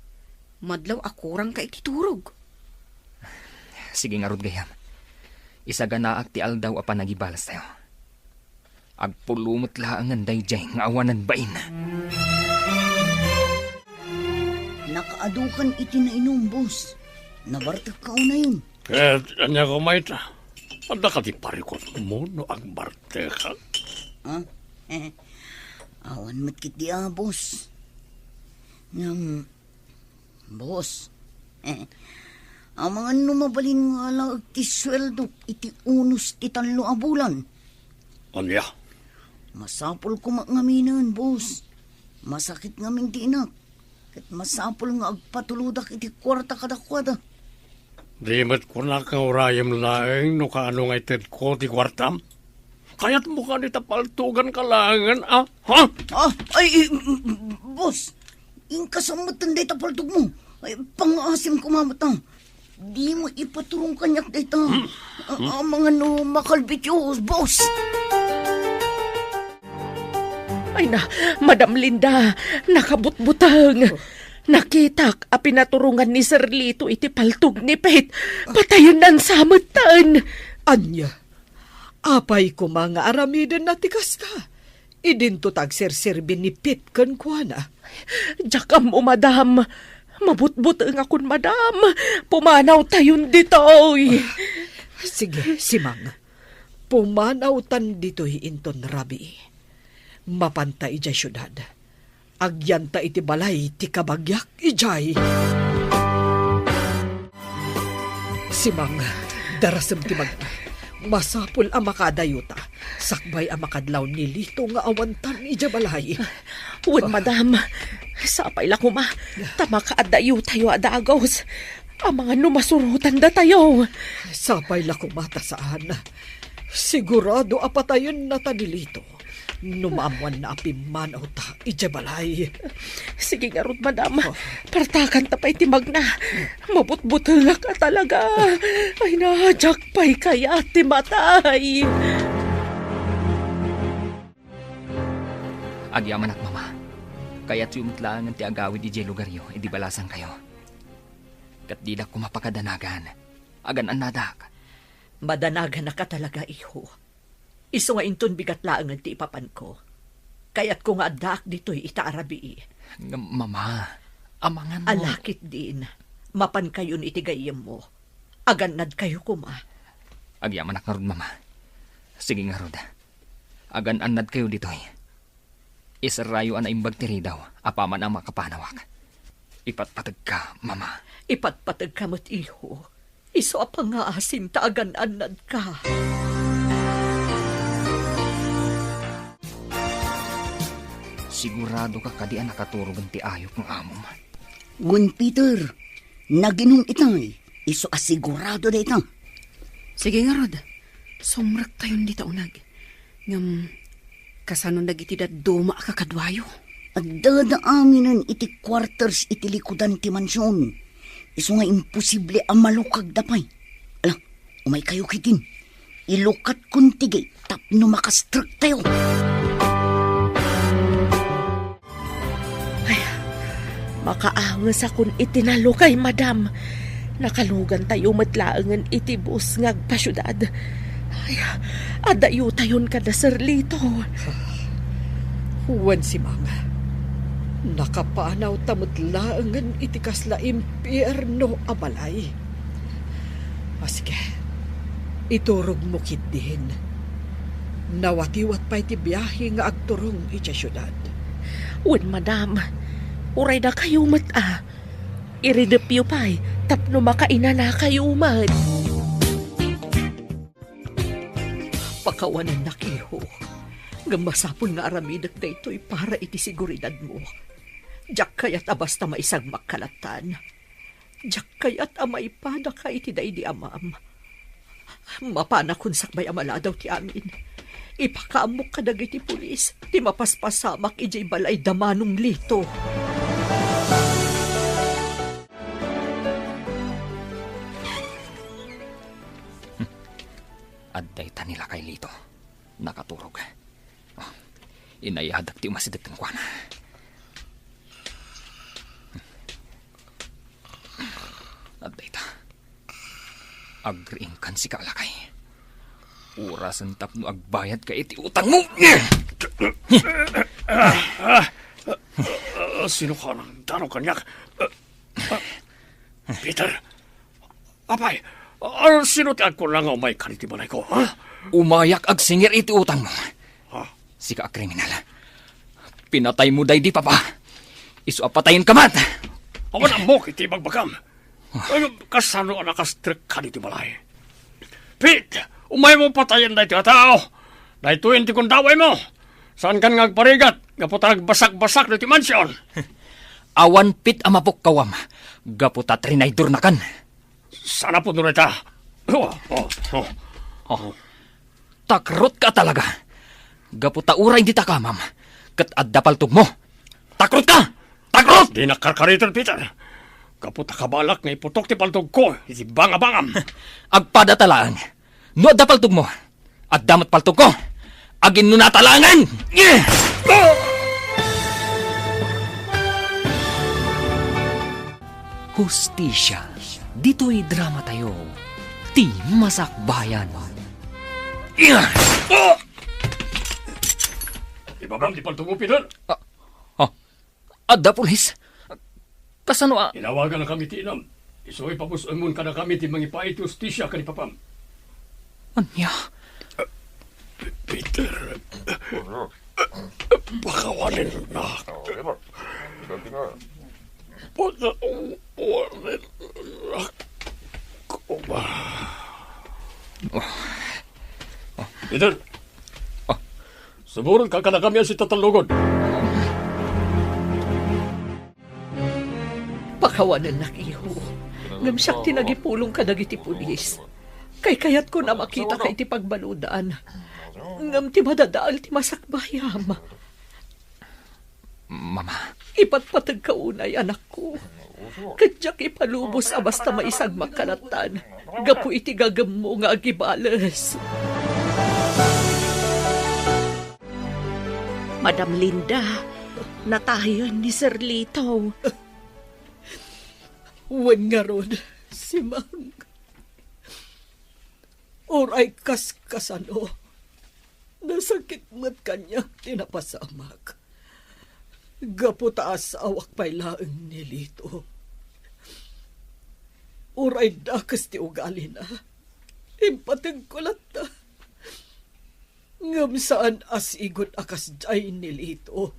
Madlaw akurang ka ititurog. Sige nga rod gayam. Isaganaak ti aldaw apan nagibalas tayo. Agpulumot laangan dayjay nga awanan bain. Nakaadukan iti na inom, boss. Nabartak ka na yun. Anya ko maita. Anda ka di parikot mo no ang barteka. Awan matkit di boss. Boss. Ang mga numabalin nga lang ti sweldo iti unos ti tanlo a bulan. Anya? Masapol ko ngaminan, boss. Masakit ngaming tinak. Kat masapol nga agpatuludak iti kwarta kadakwada. Di met ko na kang urayam laeng no kaano nga ited ko ti kwartam. Kaya't mukha ni tapaltugan kalangan, ha? Boss, yung kasamatan day tapaltug mo. Ay, pangasim kumamata. Di mo ipaturong kanyak dayta. Ang mga no makalbityo, boss. Ay na, Madam Linda, nakabutbutang. Nakitak a pinaturungan ni Sir Lito iti paltog ni Pet. Patayon ng samutan. Anya, apay ko mga aramidan na tikas ka. Idinto tagserserbin ni Pit kan kuana. Jakam o madam. Mabutbutang akon madam. Pumanaw tayon ditoy. Sige, simang. Pumanaw tan ditoy inton rabi. Mapanta ijay syudad. Agyanta iti balay ti kabagyak ijay. Simang, darasem ti magna. Masapul ang makadayuta. Sakbay ang makadlaw ni Lito nga awantan ija balay. Wen madam, sapay la kuma. Tama kaadayo tayo adagos. Ang mga numasurutan da tayo. Sapay la kumata saan. Sigurado apatayon na ta ni Lito. Numamuan na apimanaw ta ija balay. Sige nga rod, madam. Partakan ta pa'y timag na. Mabutbutulak ka talaga. Ay na, jakpay kaya timatay. Agyaman at mama. Kaya't yumutlaan ti agawid di jay lugaryo, di balasan kayo. Kat di da kumapakadanagan. Agan anadak. Madanagan na ka talaga, iho. Iso nga inton bigat laangan ti ipapan ko. Kaya't ko nga adak dito'y itaarabi. Mama, amangan mo. Alakit din. Mapan kayo ni itigayem mo. Aganad kayo kuma. Agyaman ak nga rod, mama. Sige nga rod. Agan-anad kayo dito'y. Isarayo ang naimbag tiri daw. Apaman ang makapanawak. Ipatpatag ka, mama. Ipatpatag ka mo't iho. Iso apang nga asim ta agan-anad ka. Sigurado ka kadian nakaturugan ti ayok ng amom. Gun Peter, naginong itay. Iso asigurado na itang. Sige nga, Rod. Sumrak tayon dita unag. Ngam, kasano nagitidad duma kakadwayo. Agdadaaminan iti quarters iti likudan ti mansyon. Iso nga imposible ang malukag dapay. Alam, umay kayo kitin. Ilukat kuntigay tapno makastrak tayo. Makaangas akon itinalo kay madam. Nakalugan tayo matlaangan itibus ngag pasyudad. Ay, adayo tayon ka na Sir Lito. Huwan si Mama. Nakapanaw tamutlaangan itikas la impyerno abalay. Sige, iturog mo kit din. Nawatiwat pa iti biyahe nga agturong iti syudad. Wen madam, uray na kayo mata. Iridepyo pa'y tapno makaina na kayo man. Pakawanan na kiho. Nga masapon nga aramidak na ito'y para iti siguridad mo. Diyak kaya't abasta maisag makkalatan. Diyak kaya't amaipada ka iti day di amam. Mapana kun sakbay amala daw ti amin. Ipakaamok ka dagiti pulis. Ti mapaspasamak ijay balay damanong lito. Adday ta nila kay Lito. Nakaturog. Oh, inayadak ti umasidag ng kuwana. Adday ta. Agriing kan si Kalakay. Urasan tapno agbayad ka iti utang mo. Sino ka ng dano kanyak? Peter, apay, sino ti agko lang umay kaniti balay ko, ha? Umayak ag singir iti utang mo. Ha? Sika kriminal. Pinatay mo day di papa. Isu apatayin ka mat. Awan ang mok iti bagbagam. Ay, kasano ang nakastrik kaniti balay. Pete, umay mo patayin na iti tao. Dahil tuwin ti kundaway mo. Saan kan ngagparigat? Gaputa nagbasak-basak na iti mansyon. Awan pit amapok kawam. Gaputa trinaydur na kan. Sana po nung ita. Takrot ka talaga. Gaputa uray di takamam. Kat adda paltog mo. Takrot ka! Takrot! Di nakarkariton, Peter. Gaputa kabalak nga iputok ti paltog ko. Iti banga-bangam. Agpada talaan. No adda paltog mo. Addamat paltog ko. Agin no natalangan! Hustisya. Dito'y drama tayo. Ti Masakbayan. Ibabam ti paltog mo, Peter. Adda pulis. Kasano a? Inawagan na kami ti inam. Isu'y papusamon ka na kami ti mangipait justisya ka ni papam. Anya? Peter, pakawanin na. Pakawanin na. Peter, suburon ka na kami si tatalugod. Pakawanan na iho. Ngam siyak tinagipulong ka dagiti pulis. Kay kayat ko na makita kay ti pagbaludaan. Ngam ti madadaal ti masakbayam. Mama. Ipatpatag ka unay, anak ko. Kadyak ipalubos a basta maisag makalatan. Gapu iti gagam mo nga agibales. Madam Linda, natayon ni Sir Lito. Wen nga ron, si Mang. Oray kaskasano. Nasakit mat kanya tinapasamak. Gaputaas awak pa'y laeng nilito. Oray dakas ti ugali na. Impatag ko lata. Ngam saan asigot akas jay nilito.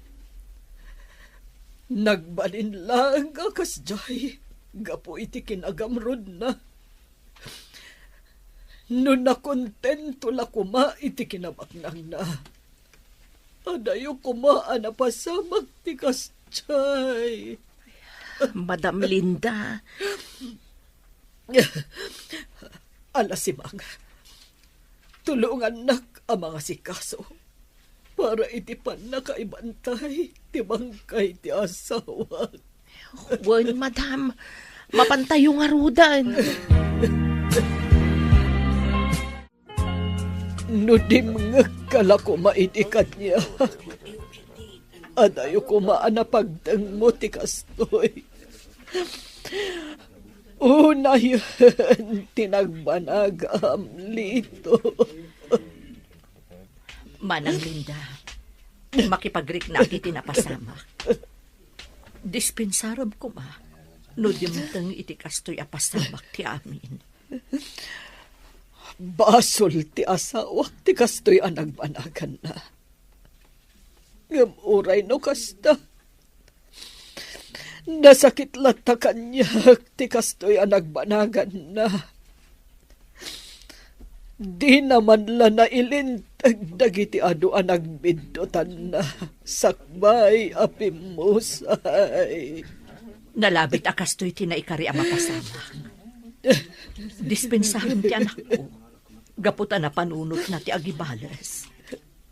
Nagbalin lang akas jay. Gapo iti kinagamrod na. No nakontento la kuma iti kinabaknang na. Adayo kuma anapasamag ti kasjay. Madam Linda. Ala si Mang. Tulungan nak ang mga sikaso. Para iti pan nakaibantay ti bangkay ti asawa. Wan, madam. Mapantayo nga rudan. Nudim nga kala ko maitikat niya. Adayo ko maanapagdang mo ti kastoy. Una yun, tinagbanagam lito. Manang Linda, makipagrik na iti tinapasamak. Dispensaram ko ma, no dimtang iti kastoy apasamak ti amin. Basol ti asawak ti kastoy anagbanagan na. Ngam uray no kasta. Nasakit lata kanya ti kastoy anagbanagan na. Di naman la nailintay Dagiti ado ang nagbindutan na sakbay apimusay. Nalabit akastoy tinaikari ang makasama. Dispensahan ti anak ko. Gaputan na panunot na ti agibales.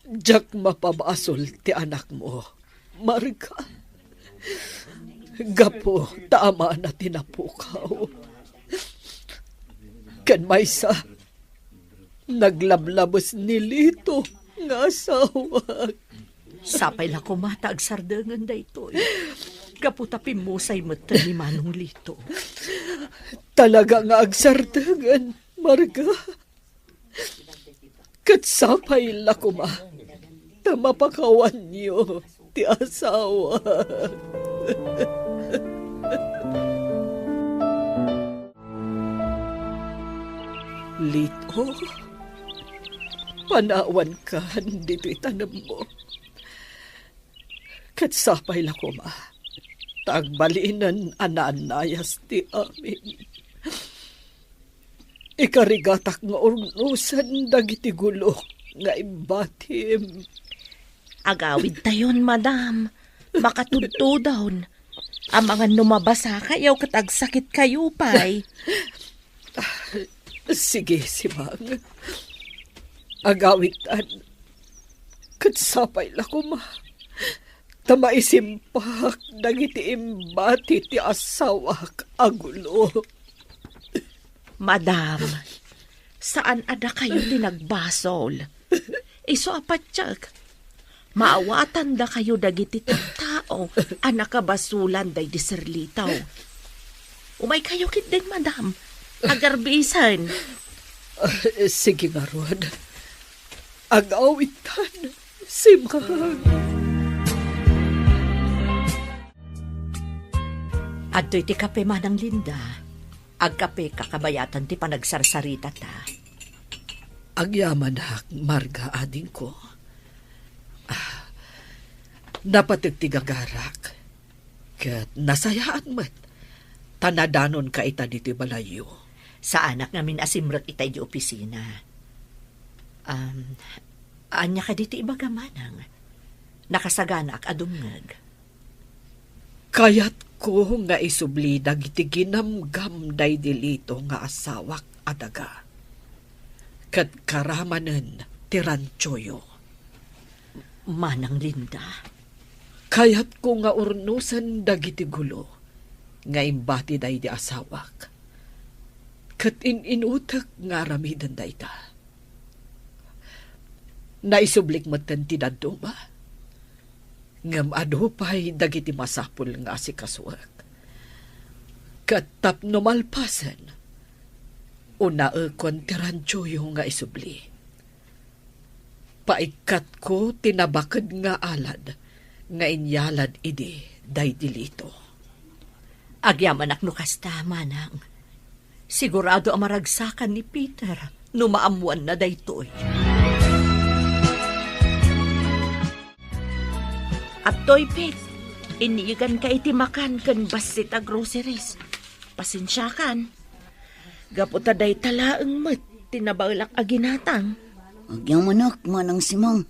Jak mapabasol ti anak mo, Marga. Gapo, tama na tinapukaw. Kan maysa, naglablabos ni Lito nga asawa. Sapay la kumata ag sardangan da ito'y. Gaputa pimusay mata ni Manong Lito. Talaga nga agsardangan, Marga. Katsapay la kuma, tamapakawan niyo ti asawa. Lito, panawan ka, dito'y tanam mo. Katsapay la kuma, tagbalinan ananayas ti amin. Ikarigatak nga urnusan dagiti gulok nga imbatim. Agawid tayon, madam. Makatudtudon. Ang mga numabasa kayo katagsakit kayo, pay. Sige, Simang. Agawitan. Katsapay la kuma. Tamaisimpak dagiti imbati ti asawak agulo. Madam, saan ada kayo dinagbasol? Iso apatsyag. Maawatan da kayo dagiti tao ang nakabasulan day di serlitaw. Umay kayo kit din, madam. Agarbisan. Sige nga, Rod. Agawitan, Simang. Adto'y ti kape manang Linda. Agkape kakabayatan ti panagsarsarita ta. Agyaman hak, Marga, ading ko. Napatigtigagarak. Kat nasayaan mat. Tanadanon ka ita dito balayo. Sa anak namin asimrot itay di opisina. Anya ka dito ibagamanang. Nakasaganak adungag. Kayat ko nga isubli dagiti ginamgam day dilito nga asawak adaga. Kat karamanen ti ranchoyo. Manang Linda. Kayat ko nga urnusan dagiti gulo nga imbati day di asawak. Kat inutak nga ramidan day ta. Naisublik matan ti daduma. Ngam adupay dagiti masapul nga si kaswag. Katap numalpasan, unaekon ti ranchoyo nga isubli. Paikat ko tinabakad nga alad, nga inyalad idi day dilito. Agyaman akno kasta, manang. Sigurado ang maragsakan ni Peter no maamuan na daytoy. At toy pig, iniigan ka itimakan kan basit a groceries. Pasensyakan. Gaputa day talaang mat, tinabalak aginatang. Agyamanak, manang Simang.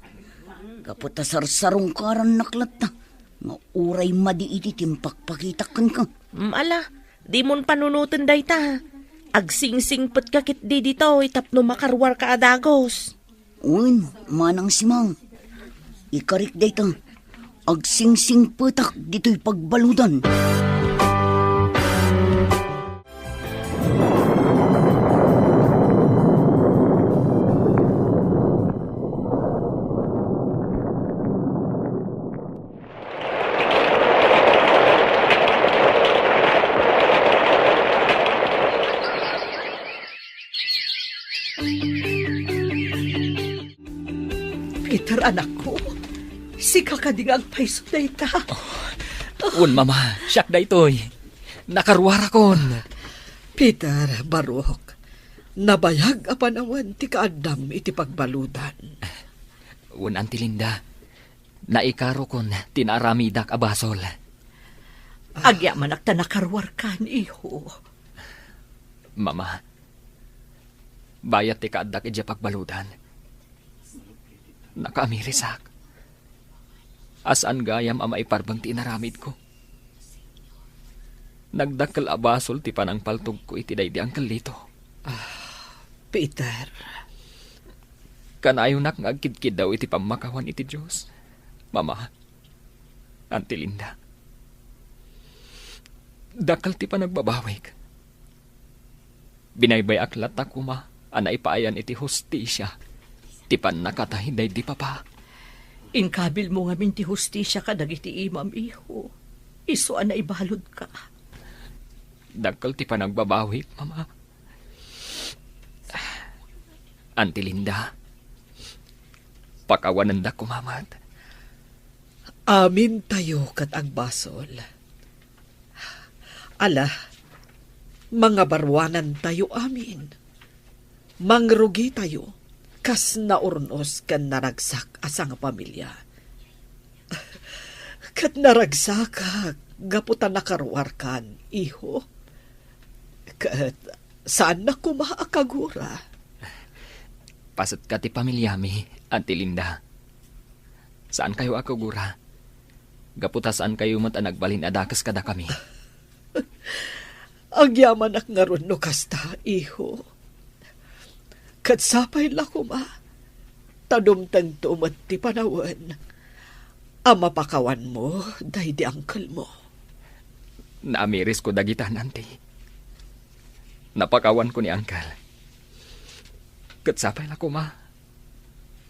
Kaputa sarsarong karan naklata. Nga uray madi iti timpakpakitakan ka. Ala, di mon panunutan day ta. Agsingsing put kakit di dito, itapno makarwar ka adagos. Un, manang Simang. Ikarik day ta. Agsingsing petak dito'y pagbaludan. Peter, anak ko. Si kakadingang paiso day ta. Un, mama, siyak da ito'y. Nakarwara kon. Peter, Barok, nabayag apanawan ti kaadam iti pagbaludan. Un, Auntie Linda, naikaro kon tinaramidak abasol. Agyaman akta nakarwar kan, iho. Mama, bayat ti kaadak idya pagbaludan. Nakaamirisak. Asan gayam ama iparbang ti inaramid ko. Nagdakkel abasol ti panang paltog ko iti day di angkel dito. Peter, Kanayo nak ngagkidkid daw iti pamakawan iti Diyos. Mama, Auntie Linda. Dakal ti panagbabawig. Binaybay aklat ako ma, ana ipaayan iti hustisya. Ti pan nakatahiday di papa. Inkabil mo nga ti hustisya ka dagiti imam iho. Iso na ibalod ka. Dakal ti panagbabawig, mama. Auntie Linda, pakawanan da kumamad. amin tayo kat agbasol. Ala, mga barwanan tayo amin. Mangrugi tayo, kas naurnos kan naragsak asang pamilya. Kat naragsak gaputan nakaruar kan, iho. Kat saan na kumaakagura? Pasat ka ti pamilyami, Auntie Linda. Saan kayo ako gura? Gaputa saan kayo mata nagbalin adakas kada kami. Agyaman ak nga ron no kasta, iho. Katsapay la kuma, tadumtang tumat ti panawan. Ama pakawan mo, day di angkel mo. Naamiris ko dagitan, Auntie. Napakawan ko ni Angkal. Katsapay la ko, ma.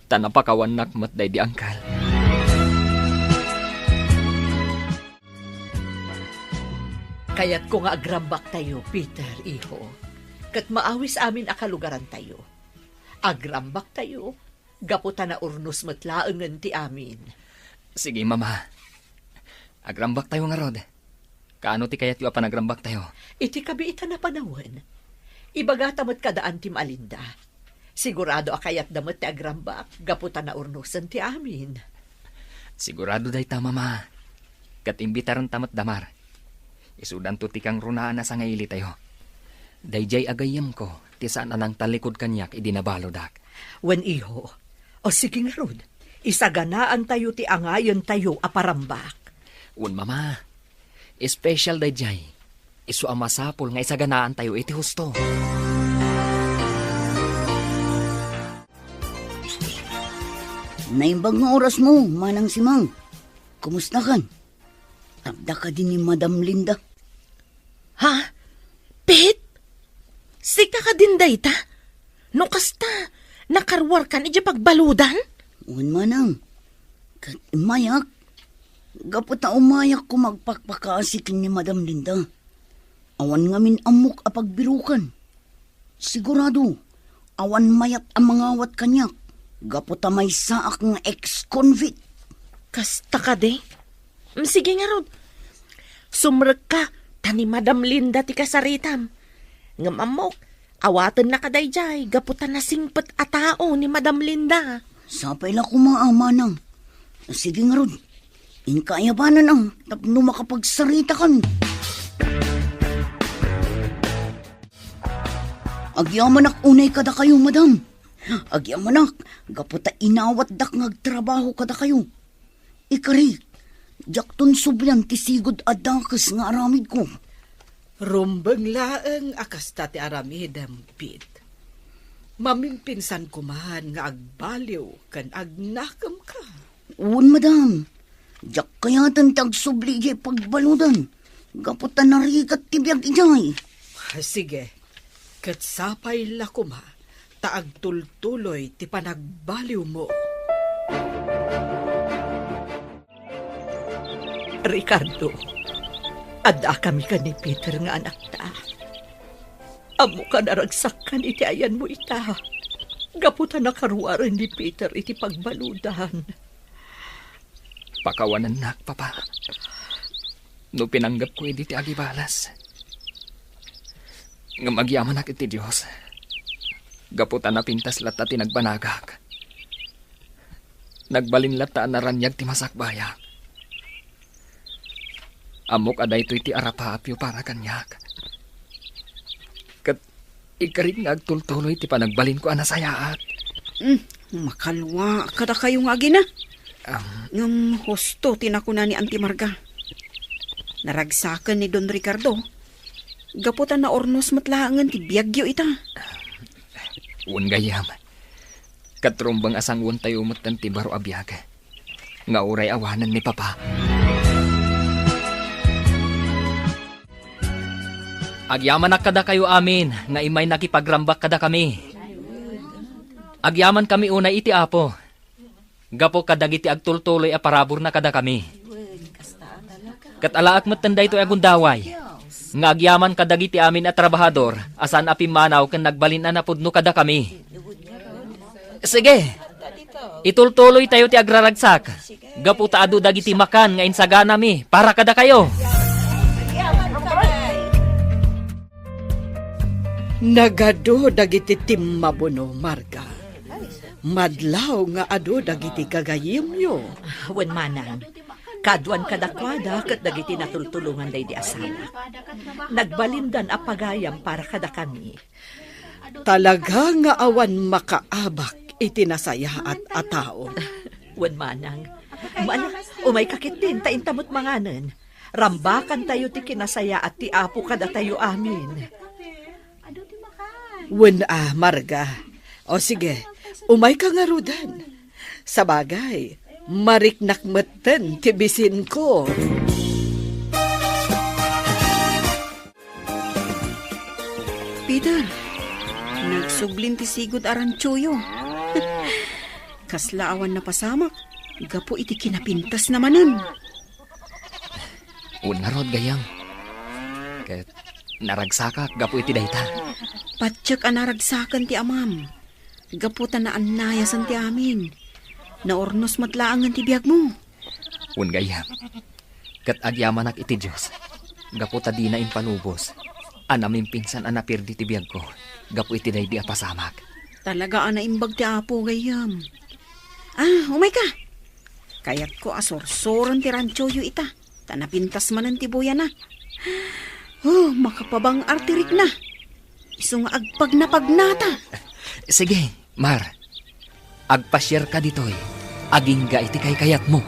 Tanapakawan nakmat day di Angkal. Kaya't ko nga agrambak tayo, Peter, iho. Kat maawis amin akalugaran tayo. Agrambak tayo, gaputan na urnos matlaangan ti amin. Sige, mama. Agrambak tayo nga rod. Kaano ti kayat yu apanagrambak tayo? Iti kabiitan na panawan. Ibaga tamat kadaan ti Malinda. Sigurado akayat damat ti agrambak, gaputan na urnosan ti amin. Sigurado day ta, mama. Kat imbitaran tamat damar. Isudan to tikang runaan na sa ngaili tayo. Dayjay agayam ko, ti saan anang talikod kanyak idinabalodak. Wen iho, o sige nga rod, isaganaan tayo ti angayon tayo aparambak. Un, mama. Special dayjay. Isu amasapol nga isaganaan tayo iti husto. Naimbag nga oras mo, manang simang. Kumusta kan? Tagda ka din ni Madam Linda. Ha? Pit? Sigta ka din dayta? No kasta, nakarwar kan iti pagbaludan? Un manang. Kat mayak. Gapot na umayak ko magpakpakasikin ni Madam Linda. Awan ngamin amok apagbirukan. Sigurado, awan mayat ang mangawat kanyak. Gapot na may saak nga ex-convict. Kasta ka de? Sige nga rod. Sumrek ka, tani Madam Linda ti kasaritam. Ngamamok, awatan na kadayjay, gaputan na singpet a tao ni Madam Linda. Sapay la kumaamanang. Sige nga rod. Inkayabanan ang tapno makapagsarita kami. Agyamanak unay kada kayo, madam. Agyamanak, gaputa inawat dak ngagtrabaho kada kayo. Ikari, jakton subyan tisigod adakas nga aramid ko. Rumbang laeng akasta ti aramid Pit. Mamimpinsan kumahan nga agbaliw kan agnakam ka. Uwan, madam. Jak kayatan tagsubli jay pagbaludan. Gaputan narikat tibiyag ijay. Sige, katsapay la kuma, taagtultuloy ti panagbaliw mo. Ricardo, adda kami ka ni Peter nga anak ta. Amo ka naragsak ka ni ti ayan mo ita. Gaputan na karuwaran ni Peter iti pagbaludan. Pakawanan nak, papa. No pinanggap ko iti agibalas. Nga magyaman nak iti Diyos. Gaputan na pintas lata ti nagbanagak. Nagbalin lata na ranyag ti masakbayak. Amok aday to iti arapapyo para kanyak. Kat ikarit nga agtultuloy ti panagbalin ko anasayaat. Makalwa kada kayo nga agi na. Ngam husto tinakuna ni Auntie Marga. Naragsakan ni Don Ricardo. Gaputan na ornos matlaangan ti biyagyo ita. Un gayam. Katrumbang asang un tayo matan ti baro abiyag. Nga uray awanan ni Papa. Agyaman na kada kayo amin, nga imay nakipagrambak kada kami. Agyaman kami unay iti Apo. Gapo kadagiti agtultuloy a parabor na kada kami. Katalaak matanda ito agundaway. Nga agyaman kadagiti amin at trabahador, asan apimanaw kan nagbalin na napudno kada kami. Sige, itultuloy tayo ti agraragsak. Gapo taado dagiti makan nga insagana mi, para kada kayo. Nagado dagiti timmabuno, Marga. Madlaw nga ado dagiti kagayimyo. Wen manang, kaduan kadakwada kat dagiti natultulungan day di asama. Nagbalindan a pagayam para kada kami. Talaga nga awan makaabak iti nasaya at atao. Wen manang, umay kakit din ta intamot manganen. Rambakan tayo ti kinasaya at ti Apo kada tayo amin. Wen Marga. O sige, umay ka nga rudan. Sa bagay, mariknakmeten tibisin ko. Peter, nagsublin ti sigod aranchuyo. Kaslaawan na pasamak, gapo iti kinapintas namanan. Un nga rod gayam. Ket naragsakak, gapo iti dayta. Patsak anaragsakan ti amam. Gaputan na anayasan ti amin. Naornos matlaangan ti biyag mo. Un gayam. Kat agyamanak iti Diyos. Gaputa di na impanubos. Anaming pinsan anapirdi ti biyag ko. Gapo iti day di apasamak. Talaga anaimbag ti Apo gayam. Umay ka. Kayat ko asorsoran ti ranchoyo ita. Tanapintas manan ti buya na. Makapabang artirik na. Iso nga agpag na pagnata. Sige, Mar. Agpasyar ka ditoy. Aging ga iti kay kayat mo.